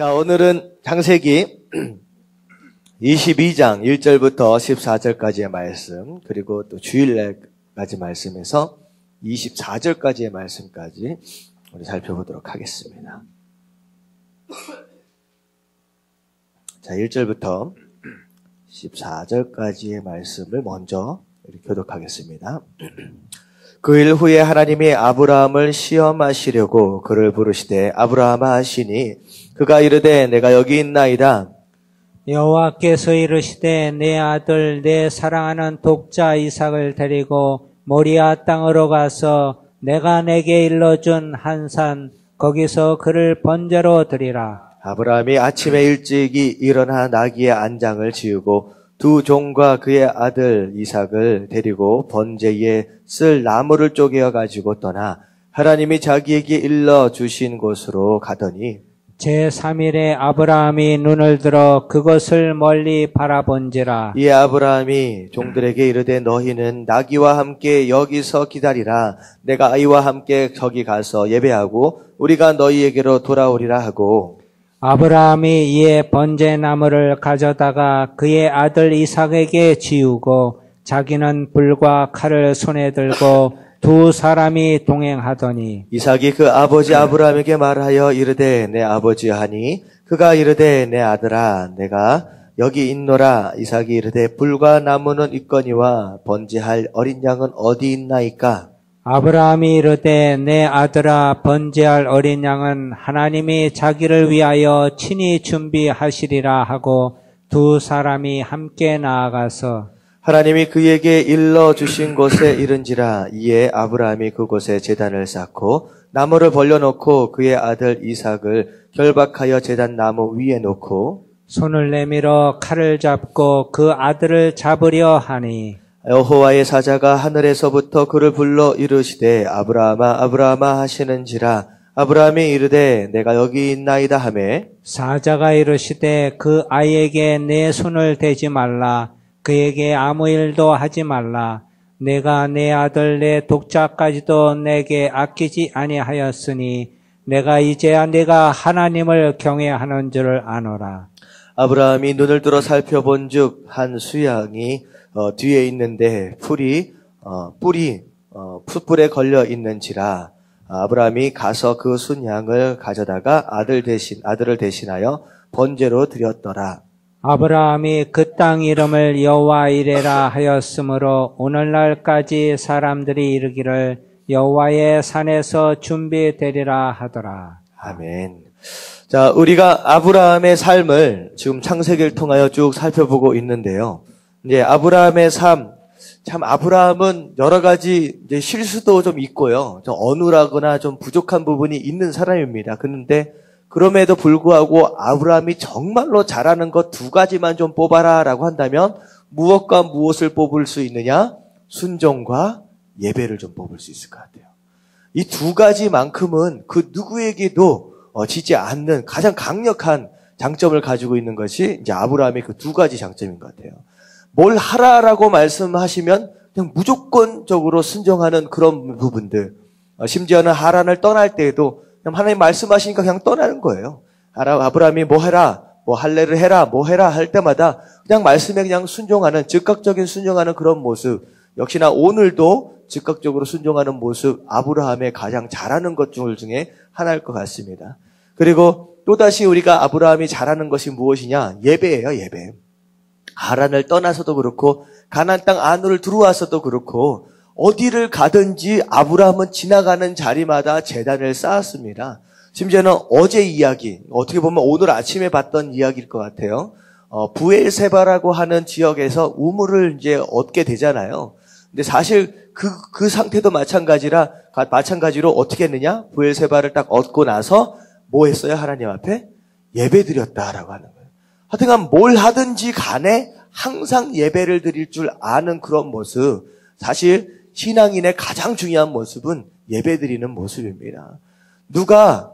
자, 오늘은 창세기 22장 1절부터 14절까지의 말씀, 그리고 또 주일날까지 말씀에서 24절까지의 말씀까지 우리 살펴보도록 하겠습니다. 자, 1절부터 14절까지의 말씀을 먼저 교독하겠습니다. 그 일 후에 하나님이 아브라함을 시험하시려고 그를 부르시되 아브라함아 하시니 그가 이르되 내가 여기 있나이다. 여호와께서 이르시되 내 아들 내 사랑하는 독자 이삭을 데리고 모리아 땅으로 가서 내가 내게 일러준 한 산 거기서 그를 번제로 드리라. 아브라함이 아침에 일찍이 일어나 나귀의 안장을 지우고 두 종과 그의 아들 이삭을 데리고 번제에 쓸 나무를 쪼개어 가지고 떠나 하나님이 자기에게 일러 주신 곳으로 가더니 제3일에 아브라함이 눈을 들어 그것을 멀리 바라본지라. 이에 아브라함이 종들에게 이르되 너희는 나귀와 함께 여기서 기다리라. 내가 아이와 함께 저기 가서 예배하고 우리가 너희에게로 돌아오리라 하고 아브라함이 이에 번제나무를 가져다가 그의 아들 이삭에게 지우고 자기는 불과 칼을 손에 들고 두 사람이 동행하더니 이삭이 그 아버지 아브라함에게 말하여 이르되 내 아버지 하니 그가 이르되 내 아들아 내가 여기 있노라. 이삭이 이르되 불과 나무는 있거니와 번제할 어린 양은 어디 있나이까? 아브라함이 이르되 내 아들아 번제할 어린 양은 하나님이 자기를 위하여 친히 준비하시리라 하고 두 사람이 함께 나아가서 하나님이 그에게 일러주신 곳에 이른지라. 이에 아브라함이 그곳에 제단을 쌓고 나무를 벌려놓고 그의 아들 이삭을 결박하여 제단 나무 위에 놓고 손을 내밀어 칼을 잡고 그 아들을 잡으려 하니 여호와의 사자가 하늘에서부터 그를 불러 이르시되 아브라함아 아브라함아 하시는지라. 아브라함이 이르되 내가 여기 있나이다 하매 사자가 이르시되 그 아이에게 내 손을 대지 말라. 그에게 아무 일도 하지 말라. 내가 내 아들 내 독자까지도 내게 아끼지 아니하였으니 내가 이제야 내가 하나님을 경외하는 줄 아노라. 아브라함이 눈을 들어 살펴본즉 한 수양이 뒤에 있는데 뿔이 풋불에 걸려 있는지라. 아브라함이 가서 그 순양을 가져다가 아들을 대신하여 번제로 드렸더라. 아브라함이 그 땅 이름을 여호와 이레라 하였으므로 오늘날까지 사람들이 이르기를 여호와의 산에서 준비되리라 하더라. 아멘. 자, 우리가 아브라함의 삶을 지금 창세기를 통하여 쭉 살펴보고 있는데요. 이제 아브라함의 삶, 참 아브라함은 여러 가지 이제 실수도 좀 있고요. 좀 어눌하거나 좀 부족한 부분이 있는 사람입니다. 그런데 그럼에도 불구하고 아브라함이 정말로 잘하는 것 두 가지만 좀 뽑아라라고 한다면 무엇과 무엇을 뽑을 수 있느냐? 순종과 예배를 좀 뽑을 수 있을 것 같아요. 이 두 가지만큼은 그 누구에게도 지지 않는 가장 강력한 장점을 가지고 있는 것이 이제 아브라함의 그 두 가지 장점인 것 같아요. 뭘 하라라고 말씀하시면 그냥 무조건적으로 순종하는 그런 부분들. 심지어는 하란을 떠날 때에도 그냥 하나님 말씀하시니까 그냥 떠나는 거예요. 아브라함이 뭐 해라, 뭐 할례를 해라, 뭐 해라 할 때마다 그냥 말씀에 그냥 순종하는 즉각적인 순종하는 그런 모습. 역시나 오늘도 즉각적으로 순종하는 모습 아브라함의 가장 잘하는 것 중에 하나일 것 같습니다. 그리고 또다시 우리가 아브라함이 잘하는 것이 무엇이냐? 예배예요, 예배. 하란을 떠나서도 그렇고 가나안 땅 안으로 들어와서도 그렇고 어디를 가든지 아브라함은 지나가는 자리마다 제단을 쌓았습니다. 심지어는 어제 이야기, 어떻게 보면 오늘 아침에 봤던 이야기일 것 같아요. 부엘세바라고 하는 지역에서 우물을 이제 얻게 되잖아요. 근데 사실 그 상태도 마찬가지로 어떻게 했느냐? 부엘세바를 딱 얻고 나서 뭐 했어요? 하나님 앞에 예배 드렸다라고 하는 거예요. 하여튼간 뭘 하든지 간에 항상 예배를 드릴 줄 아는 그런 모습. 사실 신앙인의 가장 중요한 모습은 예배 드리는 모습입니다. 누가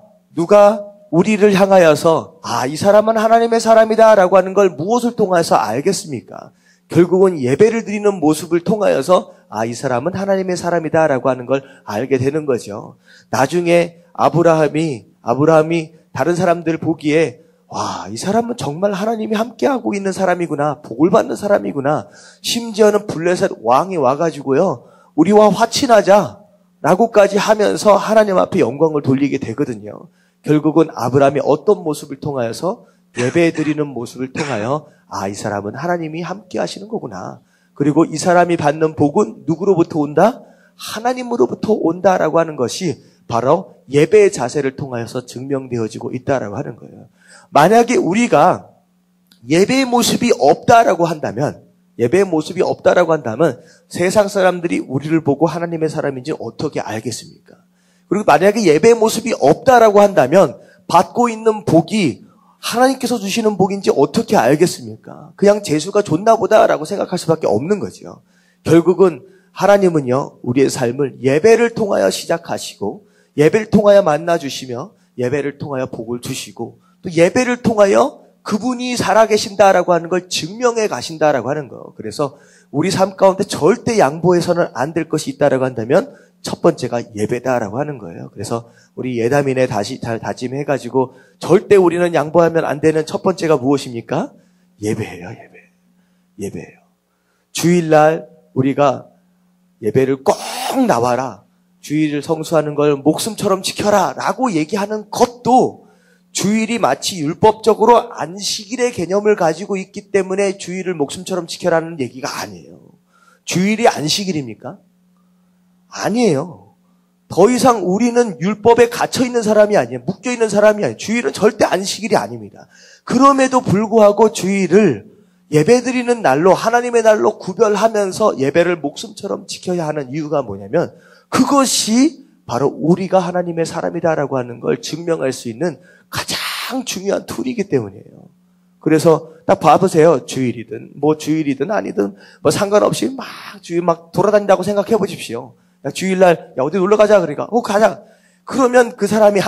우리를 향하여서 이 사람은 하나님의 사람이다라고 하는 걸 무엇을 통해서 알겠습니까? 결국은 예배를 드리는 모습을 통하여서 이 사람은 하나님의 사람이다라고 하는 걸 알게 되는 거죠. 나중에 아브라함이 다른 사람들 보기에 와, 이 사람은 정말 하나님이 함께하고 있는 사람이구나. 복을 받는 사람이구나. 심지어는 블레셋 왕이 와가지고요, 우리와 화친하자 라고까지 하면서 하나님 앞에 영광을 돌리게 되거든요. 결국은 아브라함이 어떤 모습을 통하여서 예배드리는 모습을 통하여 이 사람은 하나님이 함께 하시는 거구나. 그리고 이 사람이 받는 복은 누구로부터 온다? 하나님으로부터 온다라고 하는 것이 바로 예배의 자세를 통하여서 증명되어지고 있다라고 하는 거예요. 만약에 우리가 예배의 모습이 없다라고 한다면 세상 사람들이 우리를 보고 하나님의 사람인지 어떻게 알겠습니까? 그리고 만약에 예배의 모습이 없다라고 한다면 받고 있는 복이 하나님께서 주시는 복인지 어떻게 알겠습니까? 그냥 재수가 좋나 보다라고 생각할 수밖에 없는 거죠. 결국은 하나님은요, 우리의 삶을 예배를 통하여 시작하시고, 예배를 통하여 만나주시며, 예배를 통하여 복을 주시고, 또 예배를 통하여 그분이 살아계신다라고 하는 걸 증명해 가신다라고 하는 거. 그래서 우리 삶 가운데 절대 양보해서는 안 될 것이 있다라고 한다면 첫 번째가 예배다라고 하는 거예요. 그래서 우리 예담인에 다시 잘 다짐해가지고 절대 우리는 양보하면 안 되는 첫 번째가 무엇입니까? 예배예요, 예배예요. 주일날 우리가 예배를 꼭 나와라, 주일을 성수하는 걸 목숨처럼 지켜라 라고 얘기하는 것도 주일이 마치 율법적으로 안식일의 개념을 가지고 있기 때문에 주일을 목숨처럼 지켜라는 얘기가 아니에요. 주일이 안식일입니까? 아니에요. 더 이상 우리는 율법에 갇혀있는 사람이 아니에요. 묶여있는 사람이 아니에요. 주일은 절대 안식일이 아닙니다. 그럼에도 불구하고 주일을 예배드리는 날로, 하나님의 날로 구별하면서 예배를 목숨처럼 지켜야 하는 이유가 뭐냐면 그것이 바로 우리가 하나님의 사람이다라고 하는 걸 증명할 수 있는 가장 중요한 툴이기 때문이에요. 그래서 딱 봐보세요. 주일이든 아니든 상관없이 주일 돌아다닌다고 생각해 보십시오. 주일날 어디 놀러 가자 그러니까 가자. 그러면 그 사람이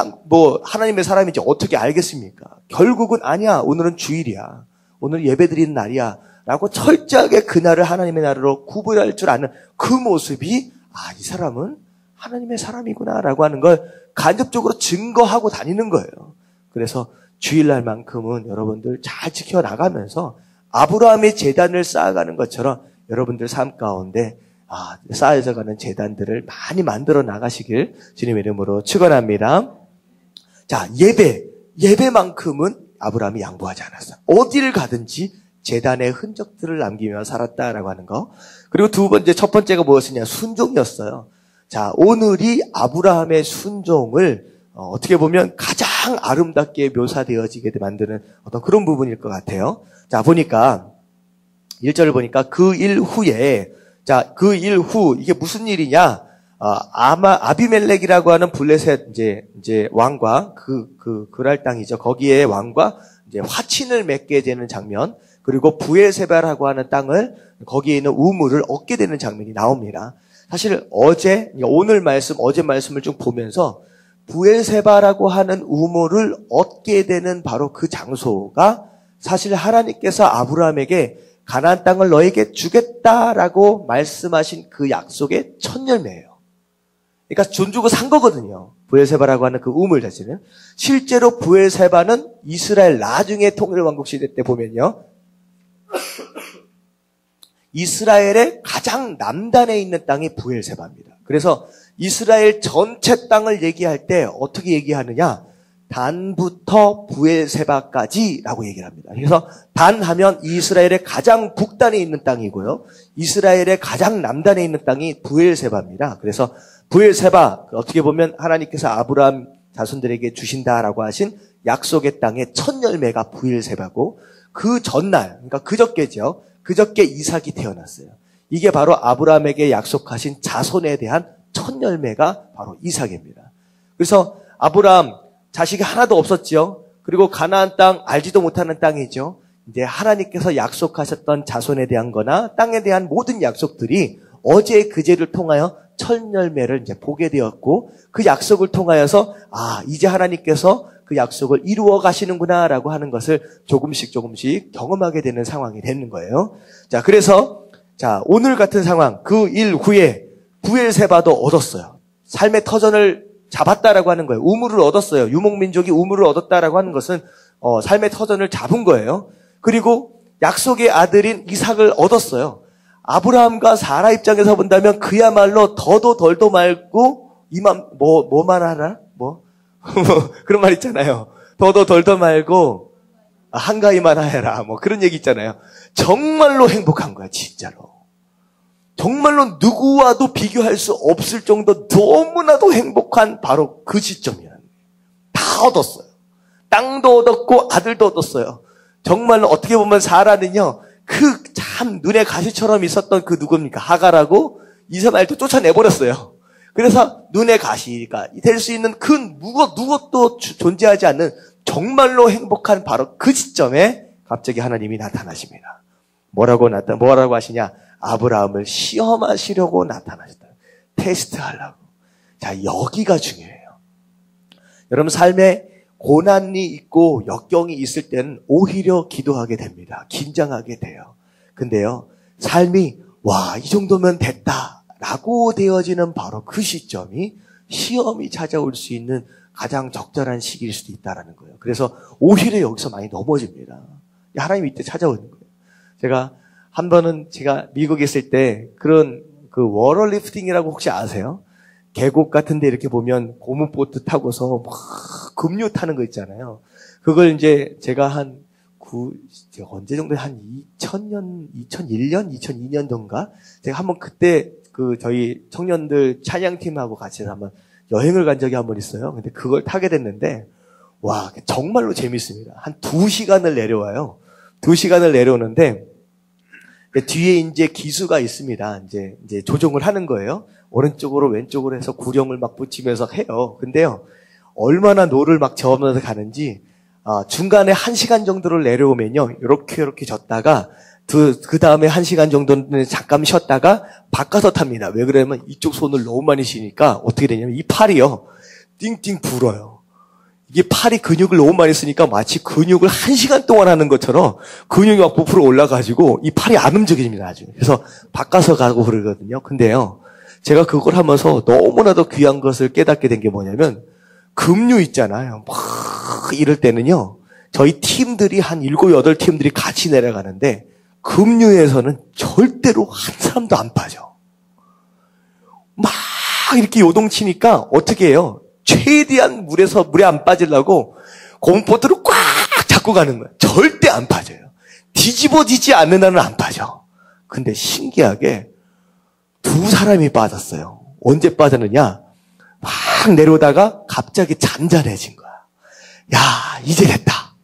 하나님의 사람인지 어떻게 알겠습니까? 결국은 아니야. 오늘은 주일이야. 오늘 예배드리는 날이야. 라고 철저하게 그날을 하나님의 날로 구분할 줄 아는 그 모습이 이 사람은 하나님의 사람이구나 라고 하는 걸 간접적으로 증거하고 다니는 거예요. 그래서 주일날만큼은 여러분들 잘 지켜나가면서 아브라함의 제단을 쌓아가는 것처럼 여러분들 삶 가운데 쌓여져가는 제단들을 많이 만들어 나가시길 주님의 이름으로 축원합니다. 자, 예배만큼은 아브라함이 양보하지 않았어요. 어디를 가든지 제단의 흔적들을 남기며 살았다라고 하는 거. 그리고 첫 번째가 무엇이냐? 순종이었어요. 자, 오늘이 아브라함의 순종을 어떻게 보면 가장 아름답게 묘사되어지게 만드는 어떤 그런 부분일 것 같아요. 자, 보니까 1절을 보니까 그 일 후 이게 무슨 일이냐? 아비멜렉이라고 하는 블레셋 이제 왕과 그랄 땅이죠. 거기에 왕과 이제 화친을 맺게 되는 장면, 그리고 부엘세바라고 하는 땅을, 거기에 있는 우물을 얻게 되는 장면이 나옵니다. 사실 어제 말씀을 좀 보면서 부엘세바라고 하는 우물을 얻게 되는 바로 그 장소가 사실 하나님께서 아브라함에게 가나안 땅을 너에게 주겠다라고 말씀하신 그 약속의 첫 열매예요. 그러니까 돈 주고 산 거거든요. 부엘세바라고 하는 그 우물 자체는. 실제로 부엘세바는 이스라엘 나중에 통일왕국 시대 때 보면요, 이스라엘의 가장 남단에 있는 땅이 부엘세바입니다. 그래서 이스라엘 전체 땅을 얘기할 때 어떻게 얘기하느냐? 단부터 부엘세바까지라고 얘기를 합니다. 그래서 단 하면 이스라엘의 가장 북단에 있는 땅이고요, 이스라엘의 가장 남단에 있는 땅이 부엘세바입니다. 그래서 부엘세바, 어떻게 보면 하나님께서 아브라함 자손들에게 주신다라고 하신 약속의 땅의 첫 열매가 부엘세바고, 그 전날, 그러니까 그저께죠. 그저께 이삭이 태어났어요. 이게 바로 아브라함에게 약속하신 자손에 대한 첫 열매가 바로 이삭입니다. 그래서 아브라함 자식이 하나도 없었죠. 그리고 가나안 땅, 알지도 못하는 땅이죠. 이제 하나님께서 약속하셨던 자손에 대한 거나 땅에 대한 모든 약속들이 어제 그제를 통하여 첫 열매를 이제 보게 되었고, 그 약속을 통하여서 이제 하나님께서 그 약속을 이루어 가시는구나라고 하는 것을 조금씩 경험하게 되는 상황이 되는 거예요. 자, 그래서 오늘 같은 상황, 그 일 후에 부엘세바도 얻었어요. 삶의 터전을 잡았다라고 하는 거예요. 우물을 얻었어요. 유목민족이 우물을 얻었다라고 하는 것은 삶의 터전을 잡은 거예요. 그리고 약속의 아들인 이삭을 얻었어요. 아브라함과 사라 입장에서 본다면 그야말로 더도 덜도 말고 뭐만 하라? 그런 말 있잖아요. 더도 덜도 말고 한가위만 하여라. 그런 얘기 있잖아요. 정말로 행복한 거야, 진짜로. 정말로 누구와도 비교할 수 없을 정도 너무나도 행복한 바로 그 시점이야. 다 얻었어요. 땅도 얻었고 아들도 얻었어요. 정말로 어떻게 보면 사라는요, 그 참 눈에 가시처럼 있었던 그 누굽니까? 하갈하고 이스마엘도 쫓아내버렸어요. 그래서 눈에 가시가 될 수 있는 그 무엇도 존재하지 않는 정말로 행복한 바로 그 시점에 갑자기 하나님이 나타나십니다. 뭐라고 하시냐? 아브라함을 시험하시려고 나타나셨다. 테스트하려고. 자, 여기가 중요해요. 여러분 삶에 고난이 있고 역경이 있을 때는 오히려 기도하게 됩니다. 긴장하게 돼요. 근데요, 삶이 이 정도면 됐다라고 되어지는 바로 그 시점이 시험이 찾아올 수 있는 가장 적절한 시기일 수도 있다라는 거예요. 그래서 오히려 여기서 많이 넘어집니다. 하나님이 이때 찾아오는 거예요. 제가 한 번은 제가 미국에 있을 때 그런 그 워럴리프팅이라고 혹시 아세요? 계곡 같은 데 이렇게 보면 고무보트 타고서 막 급류 타는 거 있잖아요. 그걸 이제 제가 언제 정도 한 2000년, 2001년, 2002년도인가? 제가 한번 그때 저희 청년들 찬양팀하고 같이 한번 여행을 간 적이 한 번 있어요. 근데 그걸 타게 됐는데, 정말로 재밌습니다. 한 2시간을 내려와요. 2시간을 내려오는데, 뒤에 이제 기수가 있습니다. 이제 조종을 하는 거예요. 오른쪽으로 왼쪽으로 해서 구령을 막 붙이면서 해요. 근데요, 얼마나 노를 막 저으면서 가는지, 중간에 1시간 정도를 내려오면요, 이렇게 졌다가, 그 다음에 1시간 정도는 잠깐 쉬었다가 바꿔서 탑니다. 왜 그러냐면 이쪽 손을 너무 많이 쉬니까 어떻게 되냐면 이 팔이요, 띵띵 불어요. 이게 팔이 근육을 너무 많이 쓰니까 마치 근육을 1시간 동안 하는 것처럼 근육이 막 부풀어 올라가지고 이 팔이 안 움직여집니다, 나중에. 그래서 바꿔서 가고 그러거든요. 근데요, 제가 그걸 하면서 너무나도 귀한 것을 깨닫게 된 게 뭐냐면, 급류 있잖아요. 막 이럴 때는요, 저희 팀들이 한 7, 8팀들이 같이 내려가는데, 급류에서는 절대로 한 사람도 안 빠져. 막 이렇게 요동치니까 어떻게 해요? 최대한 물에 안 빠지려고 고무보트를 꽉 잡고 가는 거예요. 절대 안 빠져요. 뒤집어지지 않는 한은 안 빠져. 근데 신기하게 2사람이 빠졌어요. 언제 빠졌느냐? 막 내려오다가 갑자기 잔잔해진 거야. 야, 이제 됐다.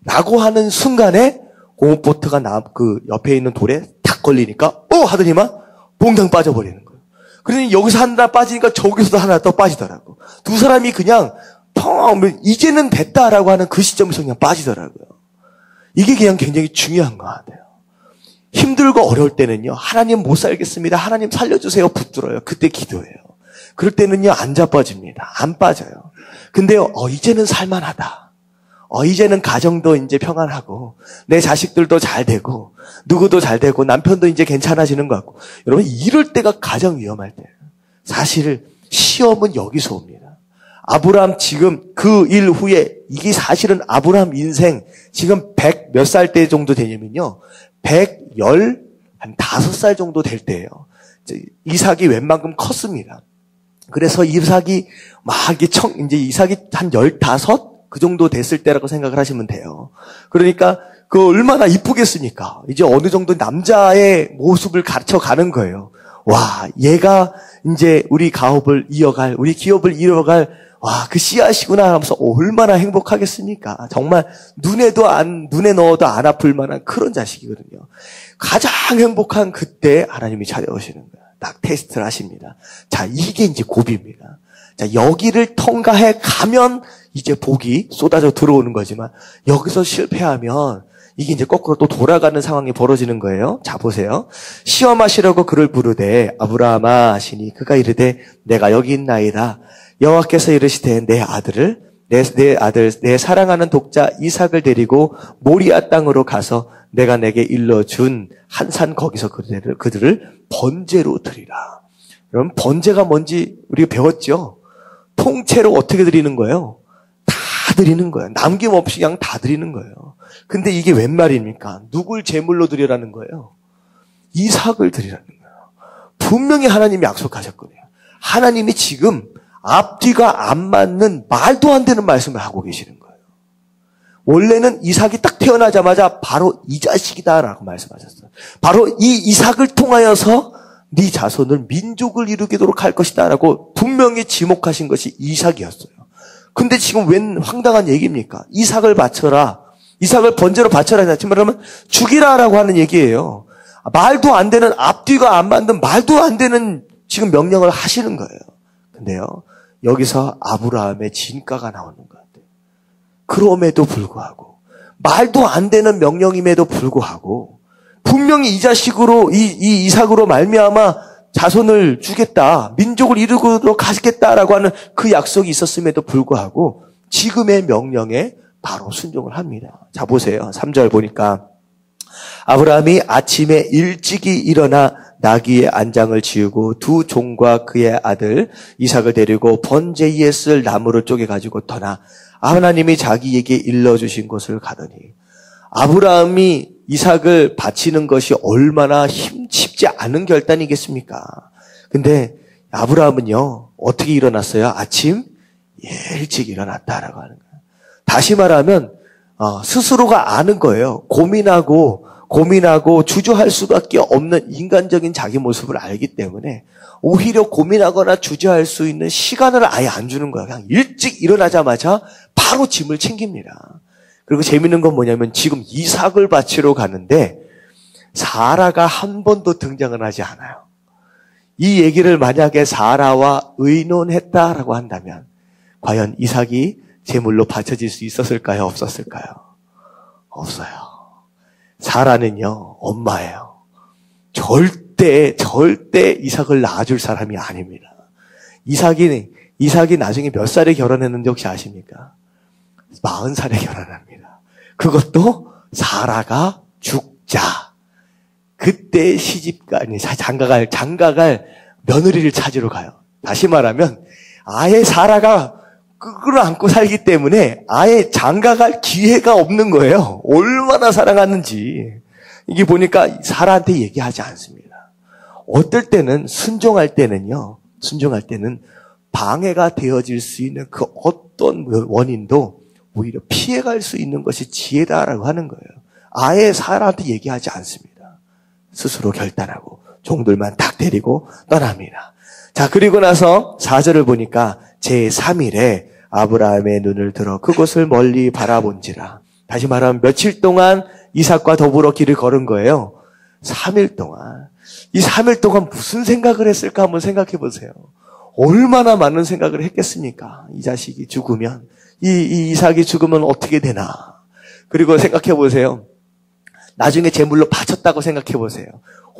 라고 하는 순간에 고무보트가 그 옆에 있는 돌에 탁 걸리니까 하더니만 봉당 빠져버리는 거예요. 그러니 여기서 하나 빠지니까 저기서도 하나 더 빠지더라고. 2사람이 그냥 이제는 됐다라고 하는 그 시점에서 그냥 빠지더라고요. 이게 그냥 굉장히 중요한 것 같아요. 힘들고 어려울 때는요, 하나님 못 살겠습니다, 하나님 살려주세요 붙들어요. 그때 기도해요. 그럴 때는요, 안 자빠집니다. 안 빠져요. 근데요, 이제는 살만하다. 이제는 가정도 이제 평안하고, 내 자식들도 잘 되고, 누구도 잘 되고, 남편도 이제 괜찮아지는 것 같고. 여러분, 이럴 때가 가장 위험할 때예요. 사실, 시험은 여기서 옵니다. 아브라함 지금 그 일 후에, 이게 사실은 아브라함 인생, 지금 100 몇 살 때 정도 되냐면요, 115살 정도 될 때예요. 이삭이 웬만큼 컸습니다. 그래서 이삭이 이제 이삭이 한 15? 그 정도 됐을 때라고 생각을 하시면 돼요. 그러니까 그 얼마나 이쁘겠습니까? 이제 어느 정도 남자의 모습을 가르쳐 가는 거예요. 얘가 이제 우리 기업을 이어갈 그 씨앗이구나 하면서 얼마나 행복하겠습니까? 정말 눈에 넣어도 안 아플 만한 그런 자식이거든요. 가장 행복한 그때 하나님이 찾아오시는 거예요. 딱 테스트를 하십니다. 자, 이게 이제 고비입니다. 자, 여기를 통과해 가면 이제 복이 쏟아져 들어오는 거지만, 여기서 실패하면 이게 이제 거꾸로 또 돌아가는 상황이 벌어지는 거예요. 자, 보세요. 시험하시려고 그를 부르되 아브라함아 하시니 그가 이르되 내가 여기 있나이다. 여호와께서 이르시되 내 사랑하는 독자 이삭을 데리고 모리아 땅으로 가서 내가 내게 일러준 한 산 거기서 그들을 번제로 드리라. 여러분, 번제가 뭔지 우리가 배웠죠? 통째로 어떻게 드리는 거예요? 다 다 드리는 거예요. 남김없이 그냥 다 드리는 거예요. 근데 이게 웬 말입니까? 누굴 제물로 드리라는 거예요? 이삭을 드리라는 거예요. 분명히 하나님이 약속하셨거든요. 하나님이 지금 앞뒤가 안 맞는 말도 안 되는 말씀을 하고 계시는 거예요. 원래는 이삭이 딱 태어나자마자 바로 이 자식이다라고 말씀하셨어요. 바로 이 이삭을 통하여서 네 자손을 민족을 이루도록 할 것이다라고 분명히 지목하신 것이 이삭이었어요. 근데 지금 웬 황당한 얘기입니까? 이삭을 바쳐라. 이삭을 번제로 바쳐라. 말하면 죽이라라고 하는 얘기예요. 말도 안 되는, 앞뒤가 안 맞는 말도 안 되는 지금 명령을 하시는 거예요. 근데요, 여기서 아브라함의 진가가 나오는 것 같아요. 그럼에도 불구하고, 말도 안 되는 명령임에도 불구하고, 분명히 이 자식으로, 이 이삭으로 말미암아 자손을 주겠다, 민족을 이루도록 하시겠다라고 하는 그 약속이 있었음에도 불구하고, 지금의 명령에 바로 순종을 합니다. 자, 보세요. 3절 보니까, 아브라함이 아침에 일찍이 일어나 나귀의 안장을 지우고 두 종과 그의 아들 이삭을 데리고 번제에 쓸 나무를 쪼개 가지고 떠나 하나님이 자기에게 일러주신 곳을 가더니, 아브라함이 이삭을 바치는 것이 얼마나 쉽지 않은 결단이겠습니까? 근데 아브라함은요, 어떻게 일어났어요? 아침 일찍 일어났다라고 하는 거예요. 다시 말하면 스스로가 아는 거예요. 고민하고 주저할 수밖에 없는 인간적인 자기 모습을 알기 때문에 오히려 고민하거나 주저할 수 있는 시간을 아예 안 주는 거예요. 그냥 일찍 일어나자마자 바로 짐을 챙깁니다. 그리고 재밌는 건 뭐냐면 지금 이삭을 바치러 가는데 사라가 한 번도 등장을 하지 않아요. 이 얘기를 만약에 사라와 의논했다라고 한다면 과연 이삭이 제물로 바쳐질 수 있었을까요? 없었을까요? 없어요. 사라는요, 엄마예요. 절대 이삭을 낳아줄 사람이 아닙니다. 이삭이 나중에 몇 살에 결혼했는지 혹시 아십니까? 40살에 결혼합니다. 그것도 사라가 죽자. 그때 장가갈 며느리를 찾으러 가요. 다시 말하면 아예 사라가 끌어안고 살기 때문에 아예 장가갈 기회가 없는 거예요. 얼마나 사랑하는지. 이게 보니까 사라한테 얘기하지 않습니다. 어떨 때는 순종할 때는 방해가 되어질 수 있는 그 어떤 원인도 오히려 피해갈 수 있는 것이 지혜다라고 하는 거예요. 아예 사라한테 얘기하지 않습니다. 스스로 결단하고 종들만 딱 데리고 떠납니다. 자, 그리고 나서 4절을 보니까 제3일에 아브라함의 눈을 들어 그곳을 멀리 바라본지라. 다시 말하면 며칠 동안 이삭과 더불어 길을 걸은 거예요. 3일 동안. 이 3일 동안 무슨 생각을 했을까 한번 생각해 보세요. 얼마나 많은 생각을 했겠습니까? 이 자식이 죽으면, 이 이삭이 죽으면 어떻게 되나. 그리고 생각해 보세요. 나중에 제물로 바쳤다고 생각해 보세요.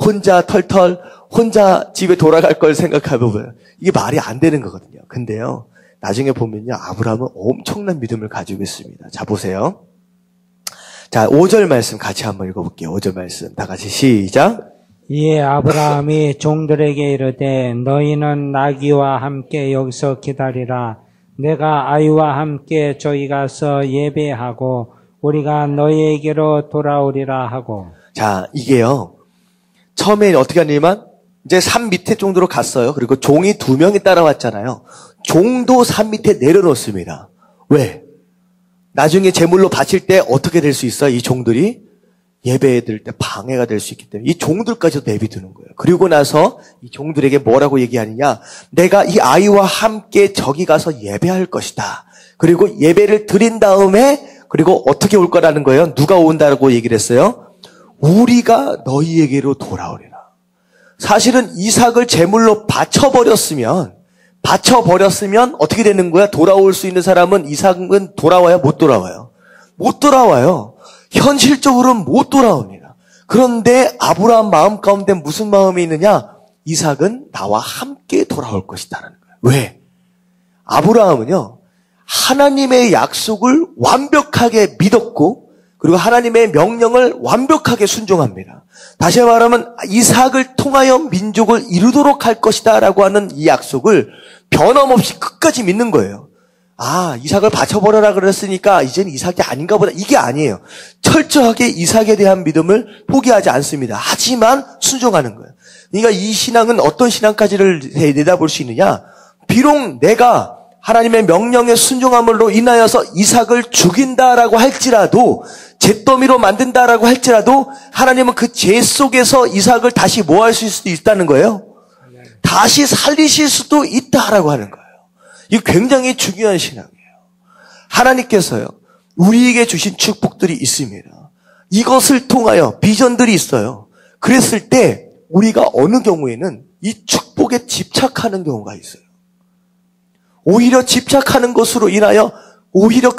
혼자 집에 돌아갈 걸 생각해 보면 이게 말이 안 되는 거거든요. 근데요, 나중에 보면요, 아브라함은 엄청난 믿음을 가지고 있습니다. 자, 보세요. 자, 5절 말씀 같이 한번 읽어볼게요. 5절 말씀 다 같이 시작. 이에 아브라함이 종들에게 이르되 너희는 나귀와 함께 여기서 기다리라. 내가 아이와 함께 저기 가서 예배하고 우리가 너희에게로 돌아오리라 하고. 자, 이게요, 처음에 어떻게 하냐면 이제 산 밑에 정도로 갔어요. 그리고 종이 2명이 따라왔잖아요. 종도 산 밑에 내려놓습니다. 왜? 나중에 제물로 바칠 때 어떻게 될 수 있어요? 이 종들이 예배에 들 때 방해가 될 수 있기 때문에 이 종들까지도 내비두는 거예요. 그리고 나서 이 종들에게 뭐라고 얘기하느냐? 내가 이 아이와 함께 저기 가서 예배할 것이다. 그리고 예배를 드린 다음에 그리고 어떻게 올 거라는 거예요? 누가 온다고 얘기를 했어요? 우리가 너희에게로 돌아오리라. 사실은 이삭을 제물로 바쳐버렸으면 어떻게 되는 거야? 돌아올 수 있는 사람은 이삭은 돌아와요? 못 돌아와요? 못 돌아와요. 현실적으로는 못 돌아옵니다. 그런데 아브라함 마음 가운데 무슨 마음이 있느냐? 이삭은 나와 함께 돌아올 것이다라는 거예요. 왜? 아브라함은요, 하나님의 약속을 완벽하게 믿었고 그리고 하나님의 명령을 완벽하게 순종합니다. 다시 말하면 이삭을 통하여 민족을 이루도록 할 것이다 라고 하는 이 약속을 변함없이 끝까지 믿는 거예요. 이삭을 바쳐버려라 그랬으니까 이제는 이삭이 아닌가 보다. 이게 아니에요. 철저하게 이삭에 대한 믿음을 포기하지 않습니다. 하지만 순종하는 거예요. 그러니까 이 신앙은 어떤 신앙까지를 내다볼 수 있느냐? 비록 내가 하나님의 명령에 순종함으로 인하여서 이삭을 죽인다라고 할지라도, 잿더미로 만든다라고 할지라도 하나님은 그 재 속에서 이삭을 다시 뭐 하실 수도 있다는 거예요? 다시 살리실 수도 있다라고 하는 거예요. 이게 굉장히 중요한 신앙이에요. 하나님께서요, 우리에게 주신 축복들이 있습니다. 이것을 통하여 비전들이 있어요. 그랬을 때 우리가 어느 경우에는 이 축복에 집착하는 경우가 있어요. 오히려 집착하는 것으로 인하여 오히려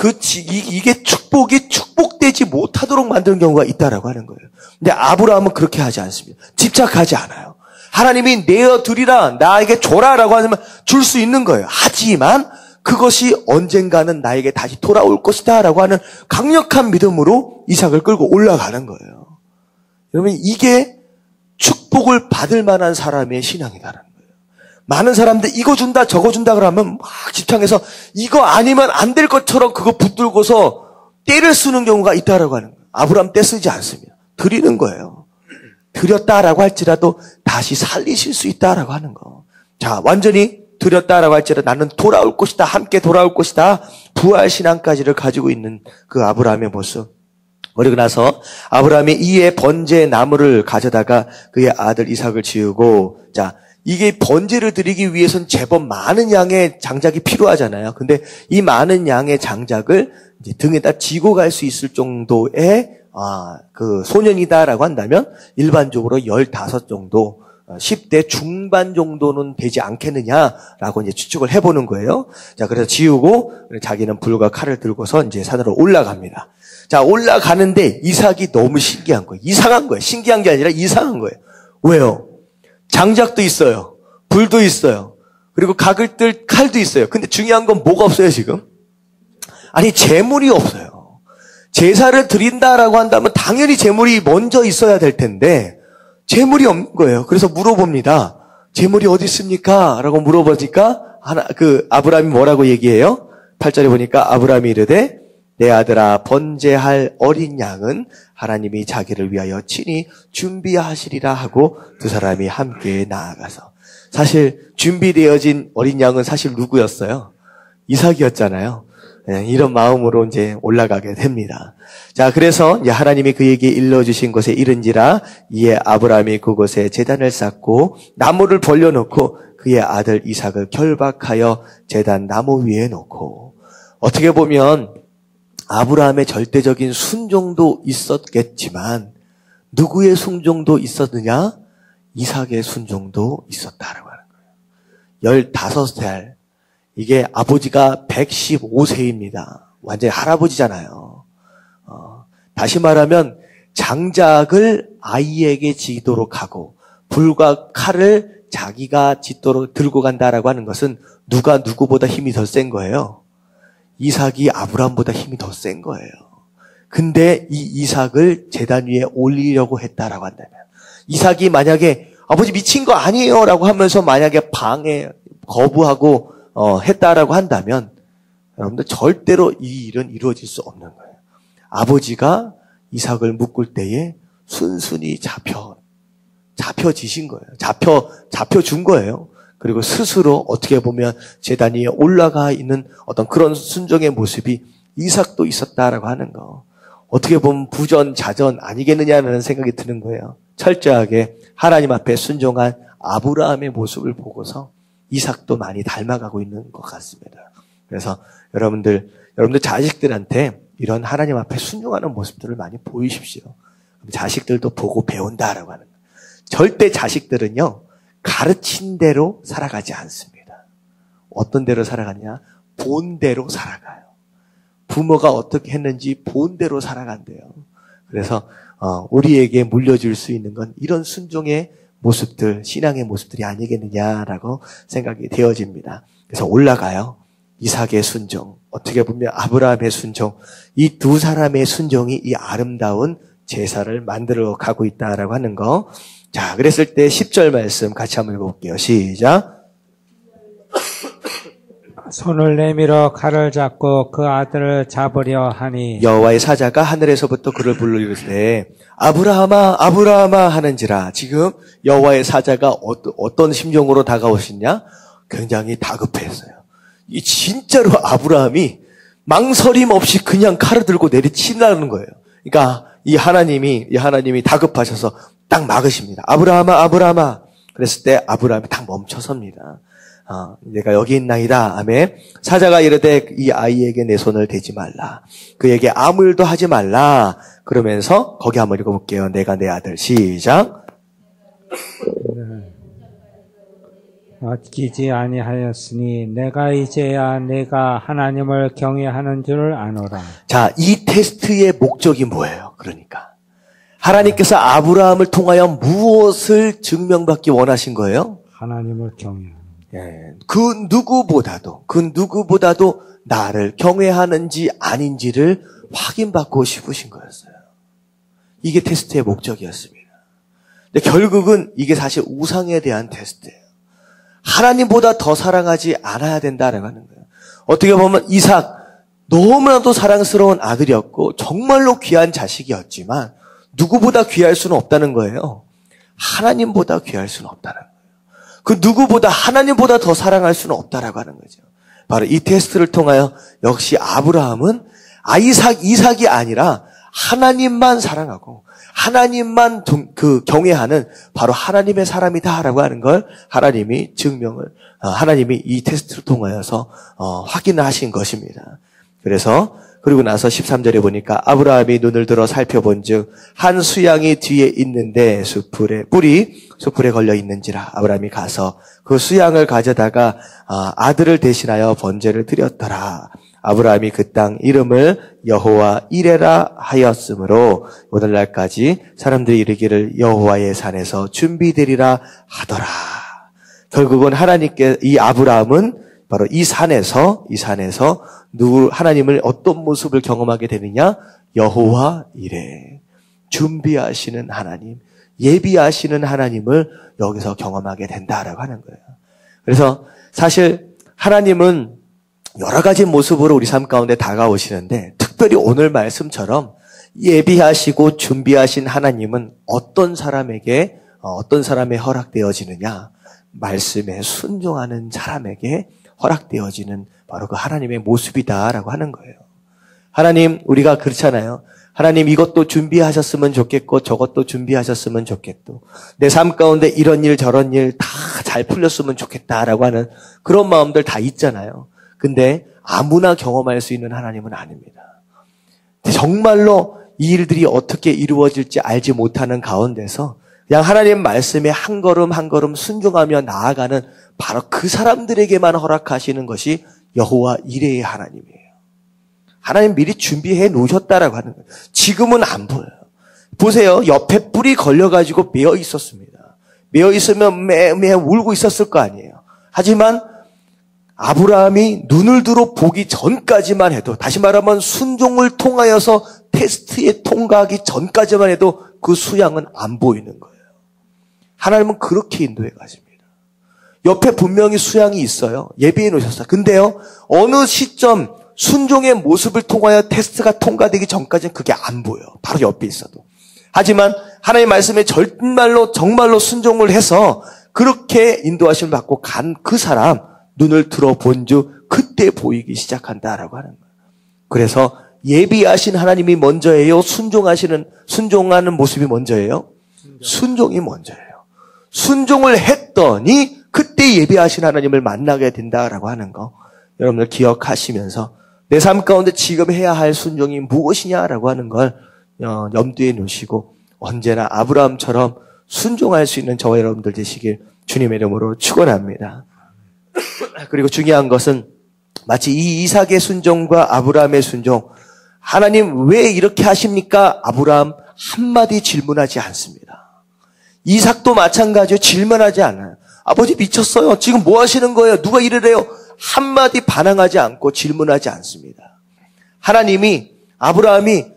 이게 축복되지 못하도록 만드는 경우가 있다라고 하는 거예요. 근데 아브라함은 그렇게 하지 않습니다. 집착하지 않아요. 하나님이 내어드리라, 나에게 줘라라고 하면 줄 수 있는 거예요. 하지만 그것이 언젠가는 나에게 다시 돌아올 것이다 라고 하는 강력한 믿음으로 이삭을 끌고 올라가는 거예요. 여러분, 이게 축복을 받을 만한 사람의 신앙이다라는 거예요. 많은 사람들 이거 준다 저거 준다 그러면 막 집착해서 이거 아니면 안 될 것처럼 그거 붙들고서 떼를 쓰는 경우가 있다라고 하는 거예요. 아브라함 떼 쓰지 않습니다. 드리는 거예요. 드렸다라고 할지라도 다시 살리실 수 있다라고 하는 거. 자, 완전히 드렸다라고 할지라도 나는 돌아올 것이다. 함께 돌아올 것이다. 부활 신앙까지를 가지고 있는 그 아브라함의 모습. 그리고 나서 아브라함이 이에 번제 나무를 가져다가 그의 아들 이삭을 지우고, 자, 이게 번제를 드리기 위해서는 제법 많은 양의 장작이 필요하잖아요. 근데 이 많은 양의 장작을 이제 등에다 지고 갈 수 있을 정도의 그 소년이다라고 한다면 일반적으로 15 정도, 10대 중반 정도는 되지 않겠느냐라고 이제 추측을 해보는 거예요. 자, 그래서 지우고 자기는 불과 칼을 들고서 이제 산으로 올라갑니다. 자, 올라가는데 이삭이 너무 신기한 거예요. 이상한 거예요. 신기한 게 아니라 이상한 거예요. 왜요? 장작도 있어요. 불도 있어요. 그리고 각을 뜰 칼도 있어요. 근데 중요한 건 뭐가 없어요, 지금? 아니, 재물이 없어요. 제사를 드린다라고 한다면 당연히 재물이 먼저 있어야 될 텐데 재물이 없는 거예요. 그래서 물어봅니다. 재물이 어디 있습니까? 라고 물어보니까 아브라함이 뭐라고 얘기해요? 8절에 보니까 아브라함이 이르되 내 아들아, 번제할 어린 양은 하나님이 자기를 위하여 친히 준비하시리라 하고 두 사람이 함께 나아가서, 사실 준비되어진 어린 양은 사실 누구였어요? 이삭이었잖아요. 네, 이런 마음으로 이제 올라가게 됩니다. 자, 그래서 이제 하나님이 그에게 일러주신 곳에 이른지라 이에 아브라함이 그곳에 제단을 쌓고 나무를 벌려놓고 그의 아들 이삭을 결박하여 제단 나무 위에 놓고, 어떻게 보면 아브라함의 절대적인 순종도 있었겠지만 누구의 순종도 있었느냐? 이삭의 순종도 있었다라고 하는 거예요. 15살. 이게 아버지가 115세입니다. 완전히 할아버지잖아요. 다시 말하면 장작을 아이에게 지도록 하고 불과 칼을 자기가 짓도록 들고 간다라고 하는 것은 누가 누구보다 힘이 더 센 거예요. 이삭이 아브라함보다 힘이 더 센 거예요. 근데 이 이삭을 제단 위에 올리려고 했다라고 한다면, 이삭이 만약에 아버지 미친 거 아니에요 라고 하면서 만약에 거부하고 했다라고 한다면 여러분들 절대로 이 일은 이루어질 수 없는 거예요. 아버지가 이삭을 묶을 때에 순순히 잡혀지신 거예요. 잡혀준 거예요. 그리고 스스로 어떻게 보면 제단 위에 올라가 있는 어떤 그런 순종의 모습이 이삭도 있었다라고 하는 거. 어떻게 보면 부전자전 아니겠느냐는 생각이 드는 거예요. 철저하게 하나님 앞에 순종한 아브라함의 모습을 보고서 이삭도 많이 닮아가고 있는 것 같습니다. 그래서 여러분들 자식들한테 이런 하나님 앞에 순종하는 모습들을 많이 보이십시오. 자식들도 보고 배운다라고 하는 거예요. 절대 자식들은요, 가르친 대로 살아가지 않습니다. 어떤 대로 살아가냐? 본대로 살아가요. 부모가 어떻게 했는지 본대로 살아간대요. 그래서 우리에게 물려줄 수 있는 건 이런 순종의 모습들, 신앙의 모습들이 아니겠느냐라고 생각이 되어집니다. 그래서 올라가요. 이삭의 순종, 어떻게 보면 아브라함의 순종, 이 두 사람의 순종이 이 아름다운 제사를 만들어 가고 있다라고 하는 거. 자, 그랬을 때 10절 말씀 같이 한번 읽어볼게요. 시작. 손을 내밀어 칼을 잡고 그 아들을 잡으려 하니 여호와의 사자가 하늘에서부터 그를 불러이르되 아브라함아 아브라함아 하는지라. 지금 여호와의 사자가 어떤 심정으로 다가오시냐? 굉장히 다급했어요. 이 진짜로 아브라함이 망설임 없이 그냥 칼을 들고 내리치라는 거예요. 그러니까 이 하나님이 다급하셔서 딱 막으십니다. 아브라함아 아브라함아. 그랬을 때 아브라함이 딱 멈춰섭니다. 내가 여기 있나이다. 아멘. 사자가 이르되 이 아이에게 내 손을 대지 말라. 그에게 아무 일도 하지 말라. 그러면서 거기 한번 읽어볼게요. 내가 내 아들. 시작. 아끼지 아니하였으니 내가 이제야 내가 하나님을 경외하는 줄 아노라. 자, 이 테스트의 목적이 뭐예요? 그러니까 하나님께서 아브라함을 통하여 무엇을 증명받기 원하신 거예요? 하나님을 경외하는. 그 누구보다도 나를 경외하는지 아닌지를 확인받고 싶으신 거였어요. 이게 테스트의 목적이었습니다. 근데 결국은 이게 사실 우상에 대한 테스트예요. 하나님보다 더 사랑하지 않아야 된다라고 하는 거예요. 어떻게 보면 이삭 너무나도 사랑스러운 아들이었고 정말로 귀한 자식이었지만 누구보다 귀할 수는 없다는 거예요. 하나님보다 귀할 수는 없다는 거예요. 그 누구보다 하나님보다 더 사랑할 수는 없다라고 하는 거죠. 바로 이 테스트를 통하여 역시 아브라함은 이삭이 아니라 하나님만 사랑하고 하나님만 경외하는 바로 하나님의 사람이다라고 하는 걸 하나님이 하나님이 이 테스트를 통하여서 확인을 하신 것입니다. 그리고 나서 13절에 보니까 아브라함이 눈을 들어 살펴본즉 한 수양이 뒤에 있는데 뿔이 수풀에 걸려 있는지라. 아브라함이 가서 그 수양을 가져다가 아들을 대신하여 번제를 드렸더라. 아브라함이 그 땅 이름을 여호와 이레라 하였으므로 오늘날까지 사람들이 이르기를 여호와의 산에서 준비되리라 하더라. 결국은 이 아브라함은 바로 이 산에서 하나님을 어떤 모습을 경험하게 되느냐? 여호와 이레. 준비하시는 하나님, 예비하시는 하나님을 여기서 경험하게 된다라고 하는 거예요. 그래서 사실 하나님은 여러 가지 모습으로 우리 삶 가운데 다가오시는데 특별히 오늘 말씀처럼 예비하시고 준비하신 하나님은 어떤 사람에 허락되어지느냐? 말씀에 순종하는 사람에게 허락되어지는 바로 그 하나님의 모습이다라고 하는 거예요. 하나님, 우리가 그렇잖아요. 하나님 이것도 준비하셨으면 좋겠고 저것도 준비하셨으면 좋겠고 내 삶 가운데 이런 일 저런 일 다 잘 풀렸으면 좋겠다라고 하는 그런 마음들 다 있잖아요. 근데 아무나 경험할 수 있는 하나님은 아닙니다. 정말로 이 일들이 어떻게 이루어질지 알지 못하는 가운데서 그냥 하나님 말씀에 한 걸음 한 걸음 순종하며 나아가는 바로 그 사람들에게만 허락하시는 것이 여호와 이레의 하나님이에요. 하나님 미리 준비해 놓으셨다라고 하는 거예요. 지금은 안 보여요. 보세요. 옆에 뿔이 걸려가지고 매어 있었습니다. 매어 있으면 매매 울고 있었을 거 아니에요. 하지만 아브라함이 눈을 들어 보기 전까지만 해도, 다시 말하면 순종을 통하여서 테스트에 통과하기 전까지만 해도 그 수양은 안 보이는 거예요. 하나님은 그렇게 인도해 가십니다. 옆에 분명히 수양이 있어요. 예비해 놓으셨어요. 근데요, 어느 시점 순종의 모습을 통하여 테스트가 통과되기 전까지는 그게 안 보여요. 바로 옆에 있어도. 하지만 하나님의 말씀에 정말로 순종을 해서 그렇게 인도하심을 받고 간 그 사람, 눈을 들어본 즉 그때 보이기 시작한다라고 하는 거예요. 그래서 예비하신 하나님이 먼저예요? 순종하는 모습이 먼저예요? 순종이 먼저예요. 순종을 했더니 그때 예비하신 하나님을 만나게 된다라고 하는 거 여러분들 기억하시면서 내 삶 가운데 지금 해야 할 순종이 무엇이냐라고 하는 걸 염두에 놓으시고 언제나 아브라함처럼 순종할 수 있는 저와 여러분들 되시길 주님의 이름으로 축원합니다. 그리고 중요한 것은 마치 이 이삭의 순종과 아브라함의 순종, 하나님 왜 이렇게 하십니까? 아브라함 한마디 질문하지 않습니다. 이삭도 마찬가지로 질문하지 않아요. 아버지 미쳤어요. 지금 뭐 하시는 거예요? 누가 이러래요? 한마디 반항하지 않고 질문하지 않습니다. 하나님이 아브라함한테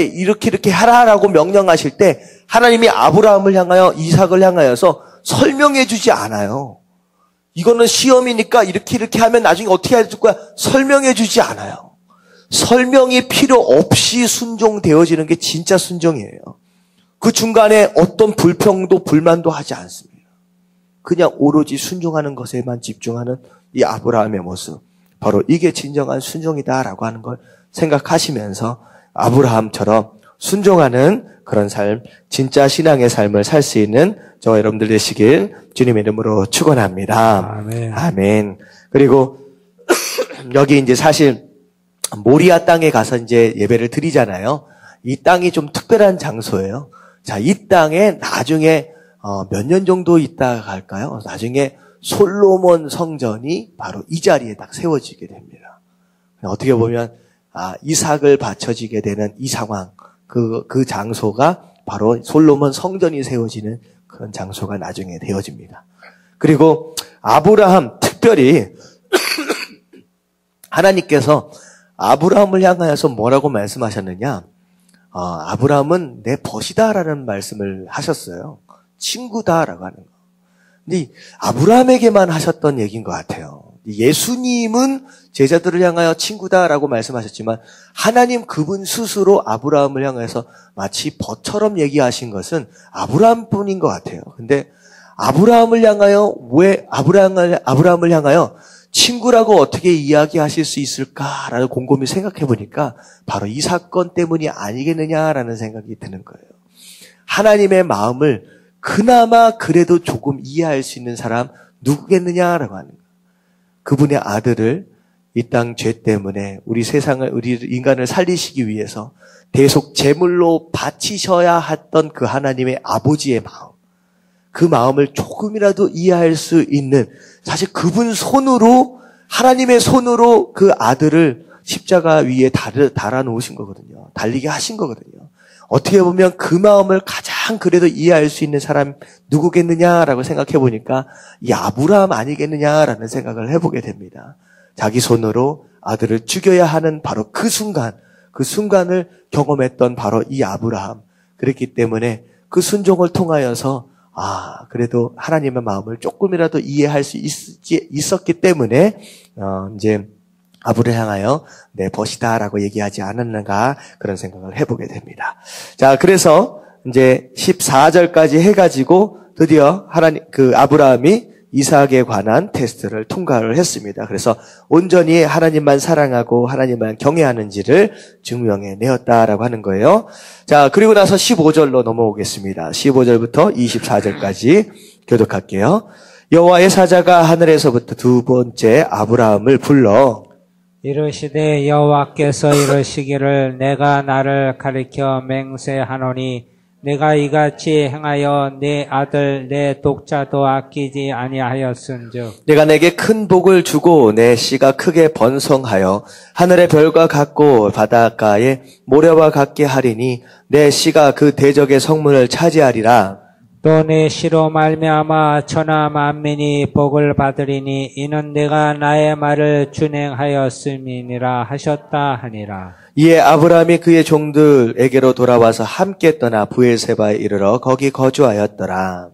이렇게 하라라고 명령하실 때 하나님이 아브라함을 향하여 이삭을 향하여서 설명해 주지 않아요. 이거는 시험이니까 이렇게 하면 나중에 어떻게 해야 될 거야? 설명해 주지 않아요. 설명이 필요 없이 순종되어지는 게 진짜 순종이에요. 그 중간에 어떤 불평도 불만도 하지 않습니다. 그냥 오로지 순종하는 것에만 집중하는 이 아브라함의 모습. 바로 이게 진정한 순종이다라고 하는 걸 생각하시면서 아브라함처럼 순종하는 그런 삶, 진짜 신앙의 삶을 살 수 있는 저와 여러분들 되시길 주님의 이름으로 축원합니다. 아멘. 아멘. 그리고 여기 이제 사실 모리아 땅에 가서 이제 예배를 드리잖아요. 이 땅이 좀 특별한 장소예요. 자, 이 땅에 나중에 몇 년 정도 있다가 갈까요? 나중에 솔로몬 성전이 바로 이 자리에 딱 세워지게 됩니다. 어떻게 보면 이삭을 바쳐지게 되는 이 상황, 그 장소가 바로 솔로몬 성전이 세워지는 그런 장소가 나중에 되어집니다. 그리고 아브라함 특별히 하나님께서 아브라함을 향하여서 뭐라고 말씀하셨느냐? 아브라함은 내 벗이다라는 말씀을 하셨어요. 친구다라고 하는 거. 근데 아브라함에게만 하셨던 얘기인 것 같아요. 예수님은 제자들을 향하여 친구다라고 말씀하셨지만 하나님 그분 스스로 아브라함을 향해서 마치 벗처럼 얘기하신 것은 아브라함뿐인 것 같아요. 근데 아브라함을 향하여 왜 아브라함을 향하여 친구라고 어떻게 이야기하실 수 있을까라는 곰곰이 생각해 보니까 바로 이 사건 때문이 아니겠느냐라는 생각이 드는 거예요. 하나님의 마음을 그나마 그래도 조금 이해할 수 있는 사람 누구겠느냐라고 하는 거예요. 그분의 아들을 이 땅 죄 때문에 우리 인간을 살리시기 위해서 대속 제물로 바치셔야 했던 그 하나님의 아버지의 마음. 그 마음을 조금이라도 이해할 수 있는, 사실 그분 손으로, 하나님의 손으로 그 아들을 십자가 위에 달아 놓으신 거거든요. 달리게 하신 거거든요. 어떻게 보면 그 마음을 가장 그래도 이해할 수 있는 사람 누구겠느냐라고 생각해 보니까 이 아브라함 아니겠느냐라는 생각을 해보게 됩니다. 자기 손으로 아들을 죽여야 하는 바로 그 순간을 경험했던 바로 이 아브라함. 그랬기 때문에 그 순종을 통하여서 그래도 하나님의 마음을 조금이라도 이해할 수 있었기 때문에 이제 아브를 향하여 내 벗이다라고 얘기하지 않았는가 그런 생각을 해보게 됩니다. 자, 그래서 이제 14절까지 해가지고 드디어 아브라함이 이삭에 관한 테스트를 통과를 했습니다. 그래서 온전히 하나님만 사랑하고 하나님만 경외하는지를 증명해 내었다라고 하는 거예요. 자, 그리고 나서 15절로 넘어오겠습니다. 15절부터 24절까지 교독할게요. 여호와의 사자가 하늘에서부터 두 번째 아브라함을 불러 이르시되 여호와께서 이르시기를 내가 나를 가리켜 맹세하노니 내가 이같이 행하여 내 아들 내 독자도 아끼지 아니하였은즉 내가 내게 큰 복을 주고 내 씨가 크게 번성하여 하늘의 별과 같고 바닷가의 모래와 같게 하리니 내 씨가 그 대적의 성문을 차지하리라. 또 내 씨로 말미암아 천하 만민이 복을 받으리니 이는 내가 나의 말을 준행하였음이니라 하셨다 하니라. 이에 아브라함이 그의 종들에게로 돌아와서 함께 떠나 브엘세바에 이르러 거기 거주하였더라.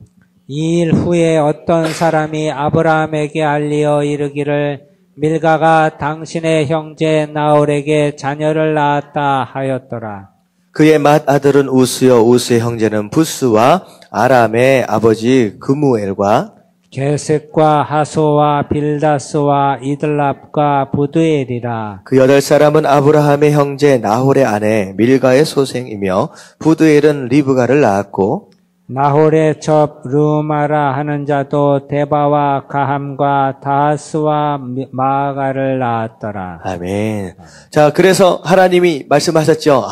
이 일 후에 어떤 사람이 아브라함에게 알리어 이르기를 밀가가 당신의 형제 나홀에게 자녀를 낳았다 하였더라. 그의 맏아들은 우스요 우스의 형제는 부스와 아람의 아버지 그무엘과 게셋과 하소와 빌다스와 이들랍과 부드엘이라. 그 8사람은 아브라함의 형제 나홀의 아내 밀가의 소생이며 부드엘은 리브가를 낳았고 나홀의 첩 르마라 하는 자도 데바와 가함과 다하스와 마아가를 낳았더라. 아멘. 자, 그래서 하나님이 말씀하셨죠.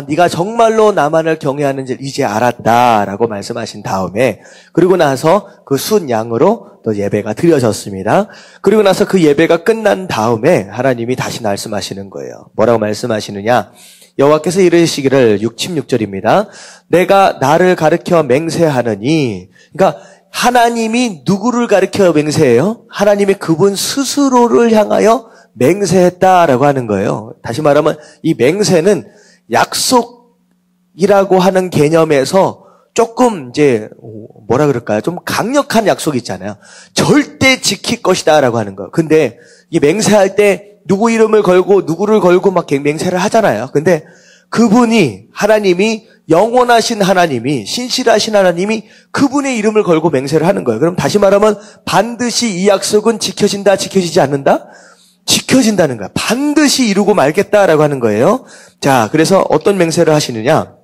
네가 정말로 나만을 경외하는지 이제 알았다라고 말씀하신 다음에 그리고 나서 그 순 양으로 또 예배가 드려졌습니다. 그리고 나서 그 예배가 끝난 다음에 하나님이 다시 말씀하시는 거예요. 뭐라고 말씀하시느냐? 여호와께서 이르시기를 16절입니다. 내가 나를 가르쳐 맹세하느니, 그러니까 하나님이 누구를 가르쳐 맹세해요? 하나님이 그분 스스로를 향하여 맹세했다라고 하는 거예요. 다시 말하면 이 맹세는 약속이라고 하는 개념에서 조금 이제 뭐라 그럴까요? 좀 강력한 약속이 있잖아요. 절대 지킬 것이다라고 하는 거. 근데 이 맹세할 때 누구 이름을 걸고 누구를 걸고 막 맹세를 하잖아요. 근데 그분이 하나님이 영원하신 하나님이 신실하신 하나님이 그분의 이름을 걸고 맹세를 하는 거예요. 그럼 다시 말하면 반드시 이 약속은 지켜진다, 지켜지지 않는다? 지켜진다는 거야. 반드시 이루고 말겠다라고 하는 거예요. 자, 그래서 어떤 맹세를 하시느냐?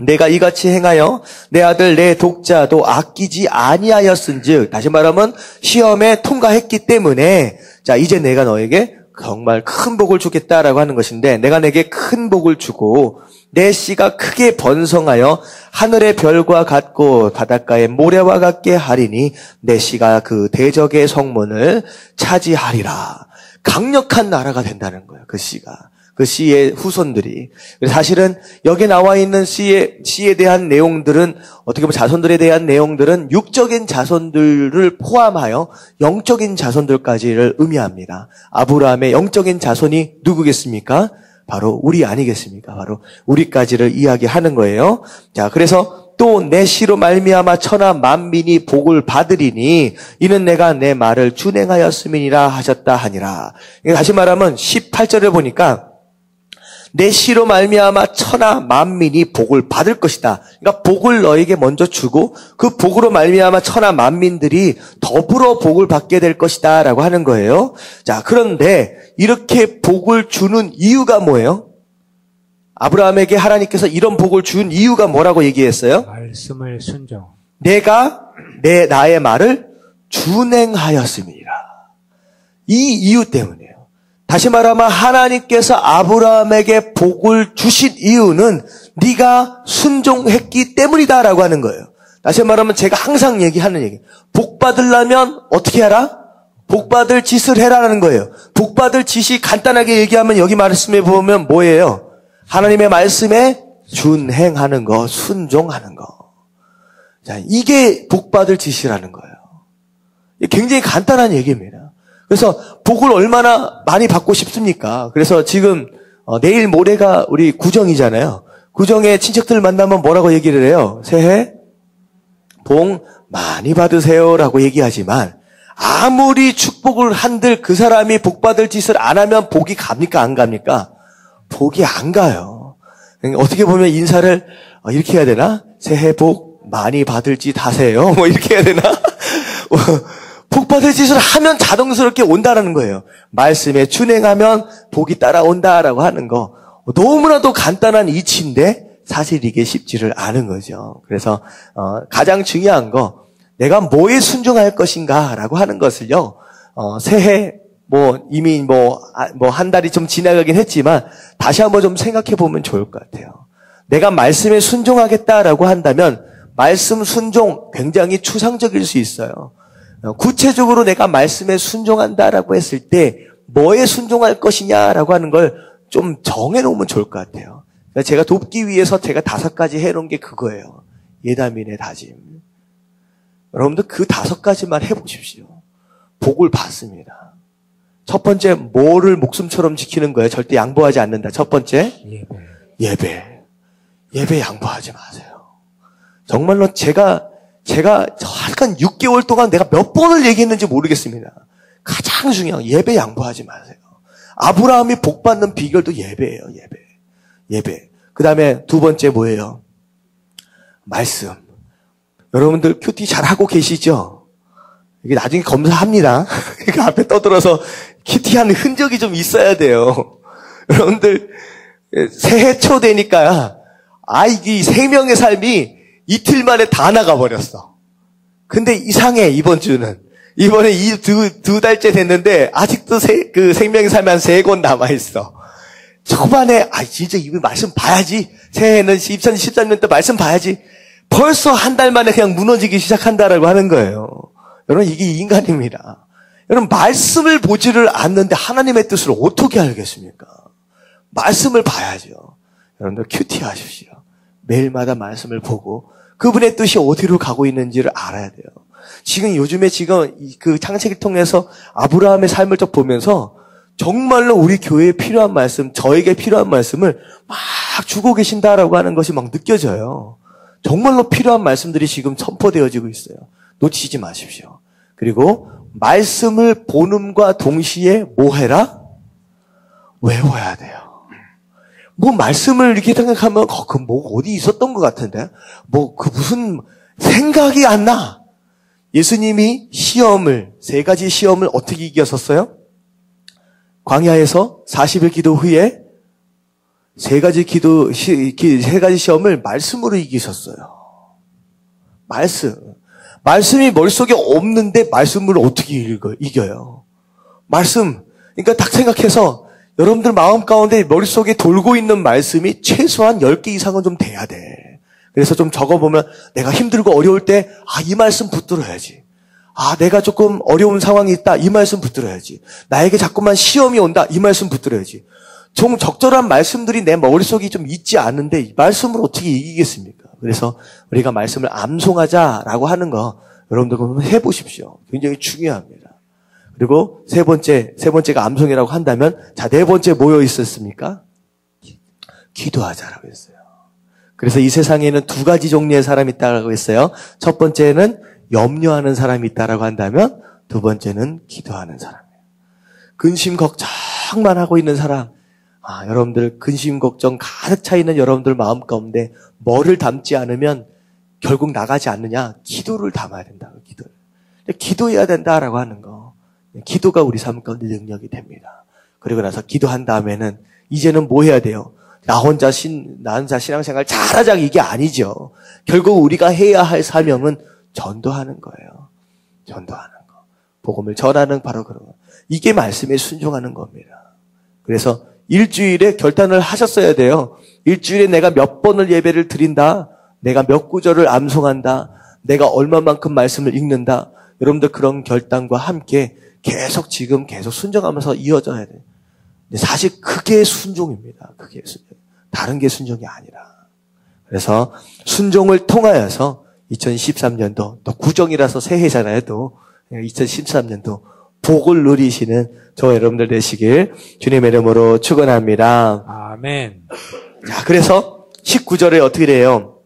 내가 이같이 행하여 내 아들 내 독자도 아끼지 아니하였은즉, 다시 말하면 시험에 통과했기 때문에 자, 이제 내가 너에게 정말 큰 복을 주겠다라고 하는 것인데, 내가 내게 큰 복을 주고 내 씨가 크게 번성하여 하늘의 별과 같고 바닷가의 모래와 같게 하리니 내 씨가 그 대적의 성문을 차지하리라. 강력한 나라가 된다는 거예요. 그 씨가. 그 씨의 후손들이. 사실은 여기 나와 있는 씨에 대한 내용들은, 어떻게 보면 자손들에 대한 내용들은 육적인 자손들을 포함하여 영적인 자손들까지를 의미합니다. 아브라함의 영적인 자손이 누구겠습니까? 바로 우리 아니겠습니까? 바로 우리까지를 이야기하는 거예요. 자, 그래서 또 내 씨로 말미암아 천하 만민이 복을 받으리니 이는 내가 내 말을 준행하였음이니라 하셨다 하니라. 다시 말하면 18절에 보니까 내 씨로 말미암아 천하 만민이 복을 받을 것이다. 그러니까 복을 너에게 먼저 주고 그 복으로 말미암아 천하 만민들이 더불어 복을 받게 될 것이다 라고 하는 거예요. 자, 그런데 이렇게 복을 주는 이유가 뭐예요? 아브라함에게 하나님께서 이런 복을 준 이유가 뭐라고 얘기했어요? 말씀을 순종. 내가 나의 말을 준행하였음이니라. 이 이유 때문이에요. 다시 말하면 하나님께서 아브라함에게 복을 주신 이유는 네가 순종했기 때문이다라고 하는 거예요. 다시 말하면 제가 항상 얘기하는 얘기. 복 받으려면 어떻게 하라? 복 받을 짓을 해라라는 거예요. 복 받을 짓이 간단하게 얘기하면 여기 말씀에 보면 뭐예요? 하나님의 말씀에 준행하는 거, 순종하는 거. 자, 이게 복 받을 짓이라는 거예요. 굉장히 간단한 얘기입니다. 그래서 복을 얼마나 많이 받고 싶습니까? 그래서 지금 내일 모레가 우리 구정이잖아요. 구정에 친척들 만나면 뭐라고 얘기를 해요? 새해 복 많이 받으세요라고 얘기하지만 아무리 축복을 한들 그 사람이 복 받을 짓을 안 하면 복이 갑니까? 안 갑니까? 복이 안 가요. 어떻게 보면 인사를 이렇게 해야 되나? 새해 복 많이 받을 짓 하세요. 뭐 이렇게 해야 되나? 복 받을 짓을 하면 자동스럽게 온다라는 거예요. 말씀에 준행하면 복이 따라온다라고 하는 거. 너무나도 간단한 이치인데 사실 이게 쉽지를 않은 거죠. 그래서 가장 중요한 거, 내가 뭐에 순종할 것인가라고 하는 것을요. 새해 이미 한 달이 좀 지나가긴 했지만 다시 한번 좀 생각해 보면 좋을 것 같아요. 내가 말씀에 순종하겠다라고 한다면 말씀 순종 굉장히 추상적일 수 있어요. 구체적으로 내가 말씀에 순종한다라고 했을 때 뭐에 순종할 것이냐라고 하는 걸 좀 정해놓으면 좋을 것 같아요. 제가 돕기 위해서 제가 5가지 해놓은 게 그거예요. 예다민의 다짐. 여러분들 그 5가지만 해보십시오. 복을 받습니다. 첫 번째, 뭐를 목숨처럼 지키는 거예요? 절대 양보하지 않는다. 첫 번째, 예배 양보하지 마세요. 정말로 제가 한 6개월 동안 내가 몇 번을 얘기했는지 모르겠습니다. 가장 중요한 예배 양보하지 마세요. 아브라함이 복 받는 비결도 예배예요. 예배. 그 다음에 2번째 뭐예요? 말씀. 여러분들 큐티 잘하고 계시죠? 이게 나중에 검사합니다. 그 앞에 떠들어서 큐티하는 흔적이 좀 있어야 돼요. 여러분들 새해 초 되니까 이 생명의 삶이 이틀 만에 다 나가버렸어. 근데 이상해, 이번 주는. 이번에 두 달째 됐는데, 아직도 그 생명의 삶이 한 3권 남아있어. 초반에, 진짜 이거 말씀 봐야지. 새해는 2013년 때 말씀 봐야지. 벌써 한 달 만에 그냥 무너지기 시작한다라고 하는 거예요. 여러분, 이게 인간입니다. 여러분, 말씀을 보지를 않는데 하나님의 뜻을 어떻게 알겠습니까? 말씀을 봐야죠. 여러분들 큐티 하십시오. 매일마다 말씀을 보고 그분의 뜻이 어디로 가고 있는지를 알아야 돼요. 요즘에 그 창세기를 통해서 아브라함의 삶을 좀 보면서 정말로 우리 교회에 필요한 말씀, 저에게 필요한 말씀을 막 주고 계신다라고 하는 것이 막 느껴져요. 정말로 필요한 말씀들이 지금 선포되어지고 있어요. 놓치지 마십시오. 그리고 말씀을 보는과 동시에 뭐 해라? 외워야 돼요. 뭐 말씀을 이렇게 생각하면 그 뭐 어디 있었던 것 같은데 뭐 그 무슨 생각이 안 나. 예수님이 세 가지 시험을 어떻게 이겼었어요? 광야에서 40일 기도 후에 세 가지 시험을 말씀으로 이기셨어요. 말씀이 머릿속에 없는데 말씀을 어떻게 이겨요? 말씀. 그러니까 딱 생각해서 여러분들 마음 가운데 머릿속에 돌고 있는 말씀이 최소한 10개 이상은 좀 돼야 돼. 그래서 좀 적어보면 내가 힘들고 어려울 때 이 말씀 붙들어야지. 내가 조금 어려운 상황이 있다. 이 말씀 붙들어야지. 나에게 자꾸만 시험이 온다. 이 말씀 붙들어야지. 좀 적절한 말씀들이 내 머릿속에 좀 있지 않은데 이 말씀을 어떻게 이기겠습니까? 그래서 우리가 말씀을 암송하자라고 하는 거 여러분들 한번 해보십시오. 굉장히 중요합니다. 그리고 세 번째가 암송이라고 한다면 네 번째 뭐여 있었습니까? 기도하자라고 했어요. 그래서 이 세상에는 두 가지 종류의 사람이 있다고 했어요. 첫 번째는 염려하는 사람이 있다라고 한다면 두 번째는 기도하는 사람이에요. 근심 걱정만 하고 있는 사람. 여러분들 근심 걱정 가득 차 있는 여러분들 마음 가운데 뭐를 담지 않으면 결국 나가지 않느냐? 기도를 담아야 된다고. 기도해야 된다라고 하는 거. 기도가 우리 삶 가운데 능력이 됩니다. 그리고 나서 기도한 다음에는 이제는 뭐 해야 돼요? 나 혼자 신앙생활 잘하자 이게 아니죠. 결국 우리가 해야 할 사명은 전도하는 거예요. 전도하는 거. 복음을 전하는 바로 그런 거. 이게 말씀에 순종하는 겁니다. 그래서 일주일에 결단을 하셨어야 돼요. 일주일에 내가 몇 번을 예배를 드린다. 내가 몇 구절을 암송한다. 내가 얼마만큼 말씀을 읽는다. 여러분들 그런 결단과 함께 계속 순종하면서 이어져야 돼요. 사실 그게 순종입니다. 그게 순종. 다른 게 순종이 아니라. 그래서 순종을 통하여서 2013년도 또 구정이라서 새해잖아요. 또 2013년도 복을 누리시는 저와 여러분들 되시길 주님의 이름으로 축원합니다. 아멘. 자, 그래서 19절에 어떻게 돼요?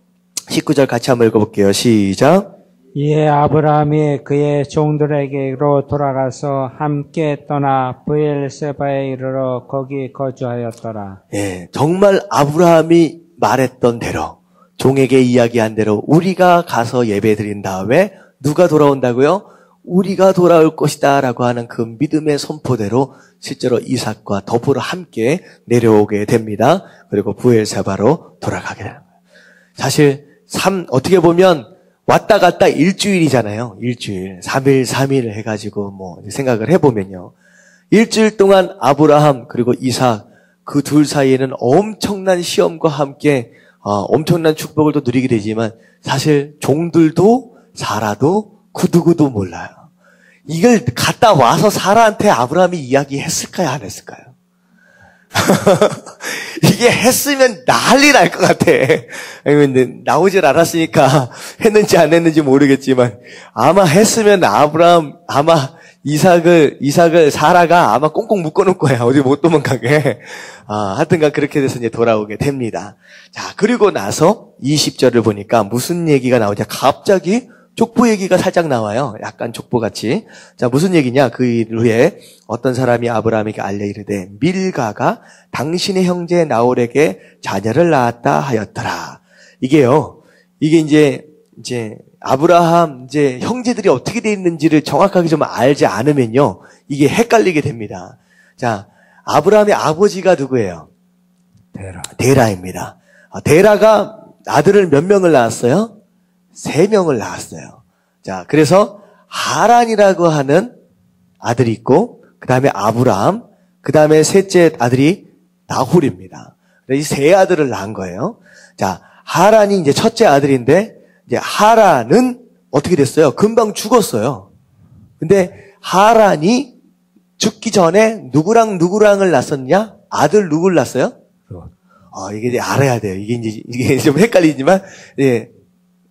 19절 같이 한번 읽어볼게요. 시작. 이에 아브라함이 그의 종들에게로 돌아가서 함께 떠나 브엘세바에 이르러 거기 거주하였더라. 예, 정말 아브라함이 말했던 대로 종에게 이야기한 대로 우리가 가서 예배드린 다음에 누가 돌아온다고요? 우리가 돌아올 것이다 라고 하는 그 믿음의 선포대로 실제로 이삭과 더불어 함께 내려오게 됩니다. 그리고 브엘세바로 돌아가게 됩니다. 사실 어떻게 보면 왔다 갔다 일주일이잖아요. 일주일. 3일, 3일 해가지고 생각을 해보면요. 일주일 동안 아브라함 그리고 이삭 그 둘 사이에는 엄청난 시험과 함께 엄청난 축복을 또 누리게 되지만 사실 종들도 사라도 그 누구도 몰라요. 이걸 갔다 와서 사라한테 아브라함이 이야기했을까요? 안 했을까요? 이게 했으면 난리 날 것 같아. 근데 나오질 않았으니까 했는지 안 했는지 모르겠지만 아마 했으면 아마 이삭을 사라가 아마 꽁꽁 묶어놓을 거야. 어디 못 도망가게. 하여튼간 그렇게 돼서 이제 돌아오게 됩니다. 자, 그리고 나서 20절을 보니까 무슨 얘기가 나오냐. 갑자기 족보 얘기가 살짝 나와요. 약간 족보같이. 자, 무슨 얘기냐. 그 후에 어떤 사람이 아브라함에게 알려 이르되 밀가가 당신의 형제 나홀에게 자녀를 낳았다 하였더라. 이게 이제 아브라함 형제들이 어떻게 돼 있는지를 정확하게 좀 알지 않으면요. 이게 헷갈리게 됩니다. 자, 아브라함의 아버지가 누구예요? 데라입니다. 데라가 아들을 몇 명을 낳았어요? 3명을 낳았어요. 자, 그래서 하란이라고 하는 아들이 있고, 그 다음에 아브라함, 그 다음에 셋째 아들이 나홀입니다. 이 세 아들을 낳은 거예요. 자, 하란이 이제 첫째 아들인데, 이제 하란은 어떻게 됐어요? 금방 죽었어요. 근데 하란이 죽기 전에 누구랑을 낳았었냐? 아들 누굴 낳았어요? 이게 이제 알아야 돼요. 이게 좀 헷갈리지만, 예.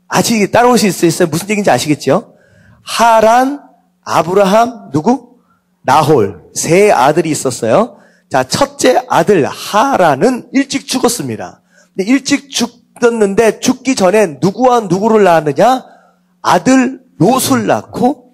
아직 따라올 수 있어요? 무슨 얘기인지 아시겠죠? 하란, 아브라함, 누구? 나홀. 3 아들이 있었어요. 자, 첫째 아들 하란은 일찍 죽었습니다. 근데 일찍 있었는데 죽기 전에 누구와 누구를 낳았느냐? 아들 롯을 낳고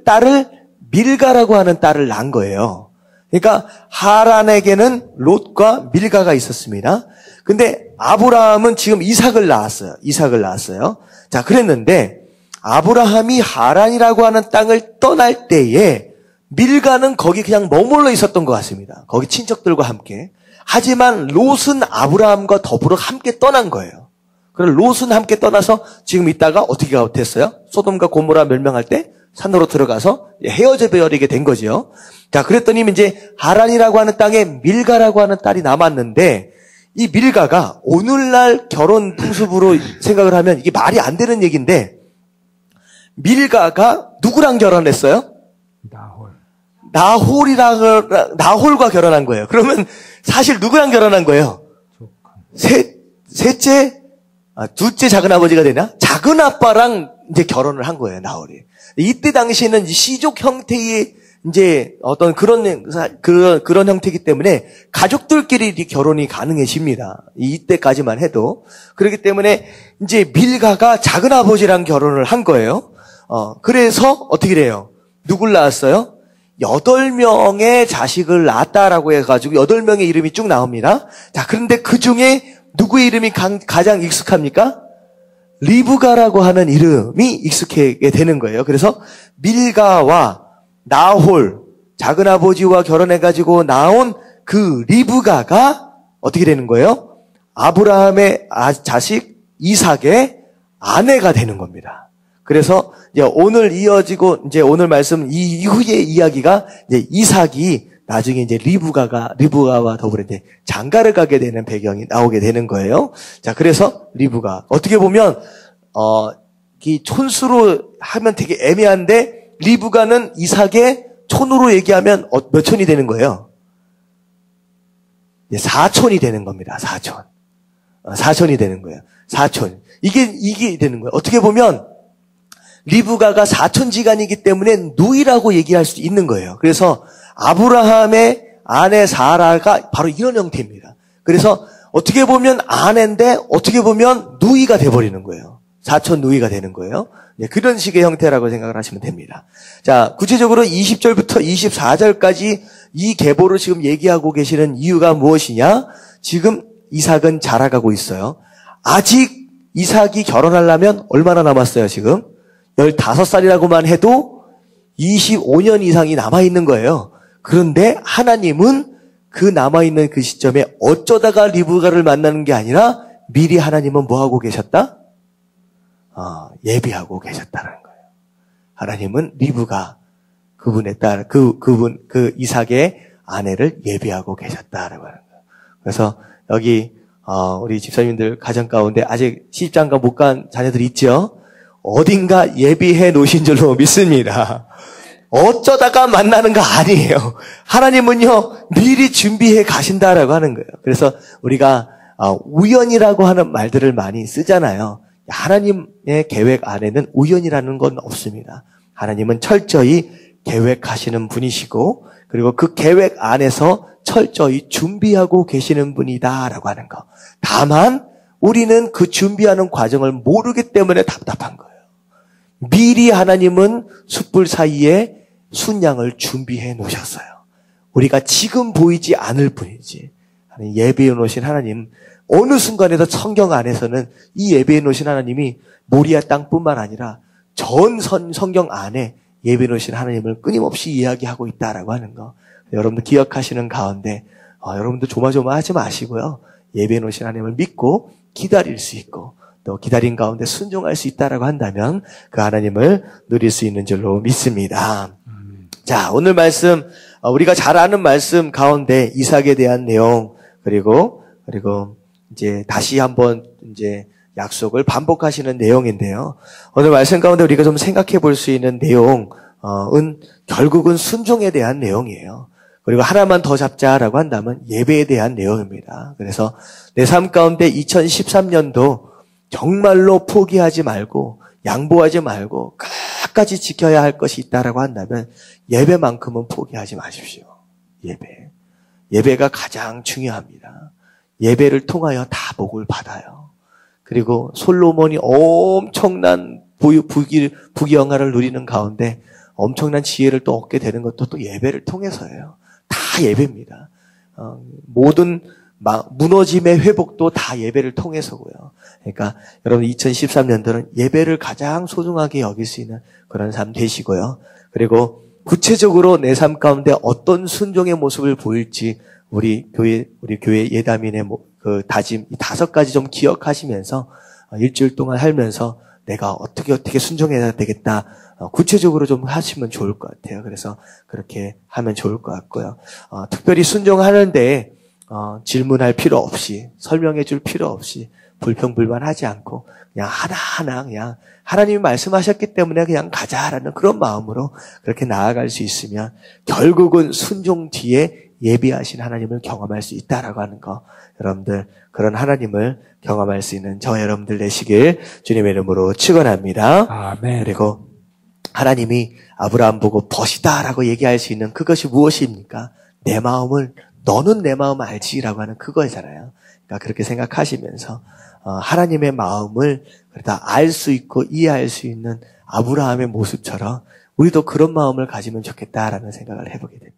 딸을 밀가라고 하는 딸을 낳은 거예요. 그러니까 하란에게는 롯과 밀가가 있었습니다. 근데 아브라함은 지금 이삭을 낳았어요. 자, 그랬는데 아브라함이 하란이라고 하는 땅을 떠날 때에 밀가는 거기 그냥 머물러 있었던 것 같습니다. 거기 친척들과 함께. 하지만 롯은 아브라함과 더불어 함께 떠난 거예요. 그럼 롯은 함께 떠나서 지금 있다가 어떻게 됐어요? 소돔과 고모라 멸망할 때 산으로 들어가서 헤어져 버리게 된 거죠. 자, 그랬더니 이제 하란이라고 하는 땅에 밀가라고 하는 딸이 남았는데 이 밀가가 오늘날 결혼 풍습으로 생각을 하면 이게 말이 안 되는 얘기인데 밀가가 누구랑 결혼했어요? 나홀과 결혼한 거예요. 그러면 사실 누구랑 결혼한 거예요? 둘째 작은 아버지가 되나? 작은 아빠랑 이제 결혼을 한 거예요, 나홀이. 이때 당시에는 시족 형태의 이제 어떤 그런 형태이기 때문에 가족들끼리 결혼이 가능해집니다. 이때까지만 해도. 그렇기 때문에 이제 밀가가 작은 아버지랑 결혼을 한 거예요. 그래서 어떻게 돼요? 누굴 낳았어요? 8명의 자식을 낳았다라고 해가지고 8명의 이름이 쭉 나옵니다. 자, 그런데 그 중에 누구의 이름이 가장 익숙합니까? 리브가라고 하는 이름이 익숙하게 되는 거예요. 그래서 밀가와 나홀, 작은 아버지와 결혼해가지고 나온 그 리브가가 어떻게 되는 거예요? 아브라함의 자식 이삭의 아내가 되는 겁니다. 그래서 이제 오늘 이어지고 이제 오늘 말씀 이후의 이야기가 이제 이삭이 나중에 이제 리브가와 더불어 이제 장가를 가게 되는 배경이 나오게 되는 거예요. 자, 그래서 리브가 어떻게 보면 이 촌수로 하면 되게 애매한데 리브가는 이삭의 촌으로 얘기하면 몇 촌이 되는 거예요? 이제 4촌이 되는 겁니다. 4촌. 4촌이 되는 거예요. 4촌. 이게 되는 거예요. 어떻게 보면 리브가가 사촌지간이기 때문에 누이라고 얘기할 수 있는 거예요. 그래서 아브라함의 아내 사라가 바로 이런 형태입니다. 그래서 어떻게 보면 아내인데 어떻게 보면 누이가 돼버리는 거예요. 사촌 누이가 되는 거예요. 그런 식의 형태라고 생각을 하시면 됩니다. 자, 구체적으로 20절부터 24절까지 이 계보를 지금 얘기하고 계시는 이유가 무엇이냐? 지금 이삭은 자라가고 있어요. 아직 이삭이 결혼하려면 얼마나 남았어요, 지금? 15살이라고만 해도 25년 이상이 남아있는 거예요. 그런데 하나님은 그 남아있는 그 시점에 어쩌다가 리브가를 만나는 게 아니라 미리 하나님은 뭐 하고 계셨다? 예비하고 계셨다는 거예요. 하나님은 리브가 그분의 딸, 그 이삭의 아내를 예비하고 계셨다라고 하는 거예요. 그래서 여기 우리 집사님들 가정 가운데 아직 시집장가 못 간 자녀들이 있죠? 어딘가 예비해 놓으신 줄로 믿습니다. 어쩌다가 만나는 거 아니에요. 하나님은요, 미리 준비해 가신다라고 하는 거예요. 그래서 우리가 우연이라고 하는 말들을 많이 쓰잖아요. 하나님의 계획 안에는 우연이라는 건 없습니다. 하나님은 철저히 계획하시는 분이시고, 그리고 그 계획 안에서 철저히 준비하고 계시는 분이다라고 하는 거. 다만 우리는 그 준비하는 과정을 모르기 때문에 답답한 거예요. 미리 하나님은 숯불 사이에 순양을 준비해 놓으셨어요. 우리가 지금 보이지 않을 뿐이지. 예배해 놓으신 하나님, 어느 순간에도 성경 안에서는 이 예배해 놓으신 하나님이 모리아 땅뿐만 아니라 전 성경 안에 예배해 놓으신 하나님을 끊임없이 이야기하고 있다라고 하는 거. 여러분들 기억하시는 가운데 여러분들 조마조마하지 마시고요. 예배해 놓으신 하나님을 믿고 기다릴 수 있고 또 기다린 가운데 순종할 수 있다라고 한다면 그 하나님을 누릴 수 있는 줄로 믿습니다. 자, 오늘 말씀 우리가 잘 아는 말씀 가운데 이삭에 대한 내용 그리고 이제 다시 한번 이제 약속을 반복하시는 내용인데요. 오늘 말씀 가운데 우리가 좀 생각해 볼 수 있는 내용은 결국은 순종에 대한 내용이에요. 그리고 하나만 더 잡자라고 한다면 예배에 대한 내용입니다. 그래서 내 삶 가운데 2013년도 정말로 포기하지 말고 양보하지 말고 끝까지 지켜야 할 것이 있다라고 한다면 예배만큼은 포기하지 마십시오. 예배가 가장 중요합니다. 예배를 통하여 다 복을 받아요. 그리고 솔로몬이 엄청난 부귀영화를 누리는 가운데 엄청난 지혜를 또 얻게 되는 것도 또 예배를 통해서예요. 다 예배입니다. 모든 무너짐의 회복도 다 예배를 통해서고요. 그러니까 여러분 2013년도는 예배를 가장 소중하게 여길 수 있는 그런 삶 되시고요. 그리고 구체적으로 내 삶 가운데 어떤 순종의 모습을 보일지 우리 교회 예담인의 그 다짐 이 5가지 좀 기억하시면서 일주일 동안 살면서 내가 어떻게 순종해야 되겠다. 구체적으로 좀 하시면 좋을 것 같아요. 그래서 그렇게 하면 좋을 것 같고요. 특별히 순종하는데 질문할 필요 없이 설명해 줄 필요 없이 불평불만하지 않고 그냥 하나하나 그냥 하나님이 말씀하셨기 때문에 그냥 가자라는 그런 마음으로 그렇게 나아갈 수 있으면 결국은 순종 뒤에 예비하신 하나님을 경험할 수 있다라고 하는 거 여러분들 그런 하나님을 경험할 수 있는 저 여러분들 되시길 주님의 이름으로 축원합니다. 아멘. 그리고 하나님이 아브라함 보고 벗이다라고 얘기할 수 있는 그것이 무엇입니까? 내 마음을 너는 내 마음 알지라고 하는 그거잖아요. 그러니까 그렇게 생각하시면서 하나님의 마음을 그러다 알 수 있고 이해할 수 있는 아브라함의 모습처럼 우리도 그런 마음을 가지면 좋겠다라는 생각을 해보게 됩니다.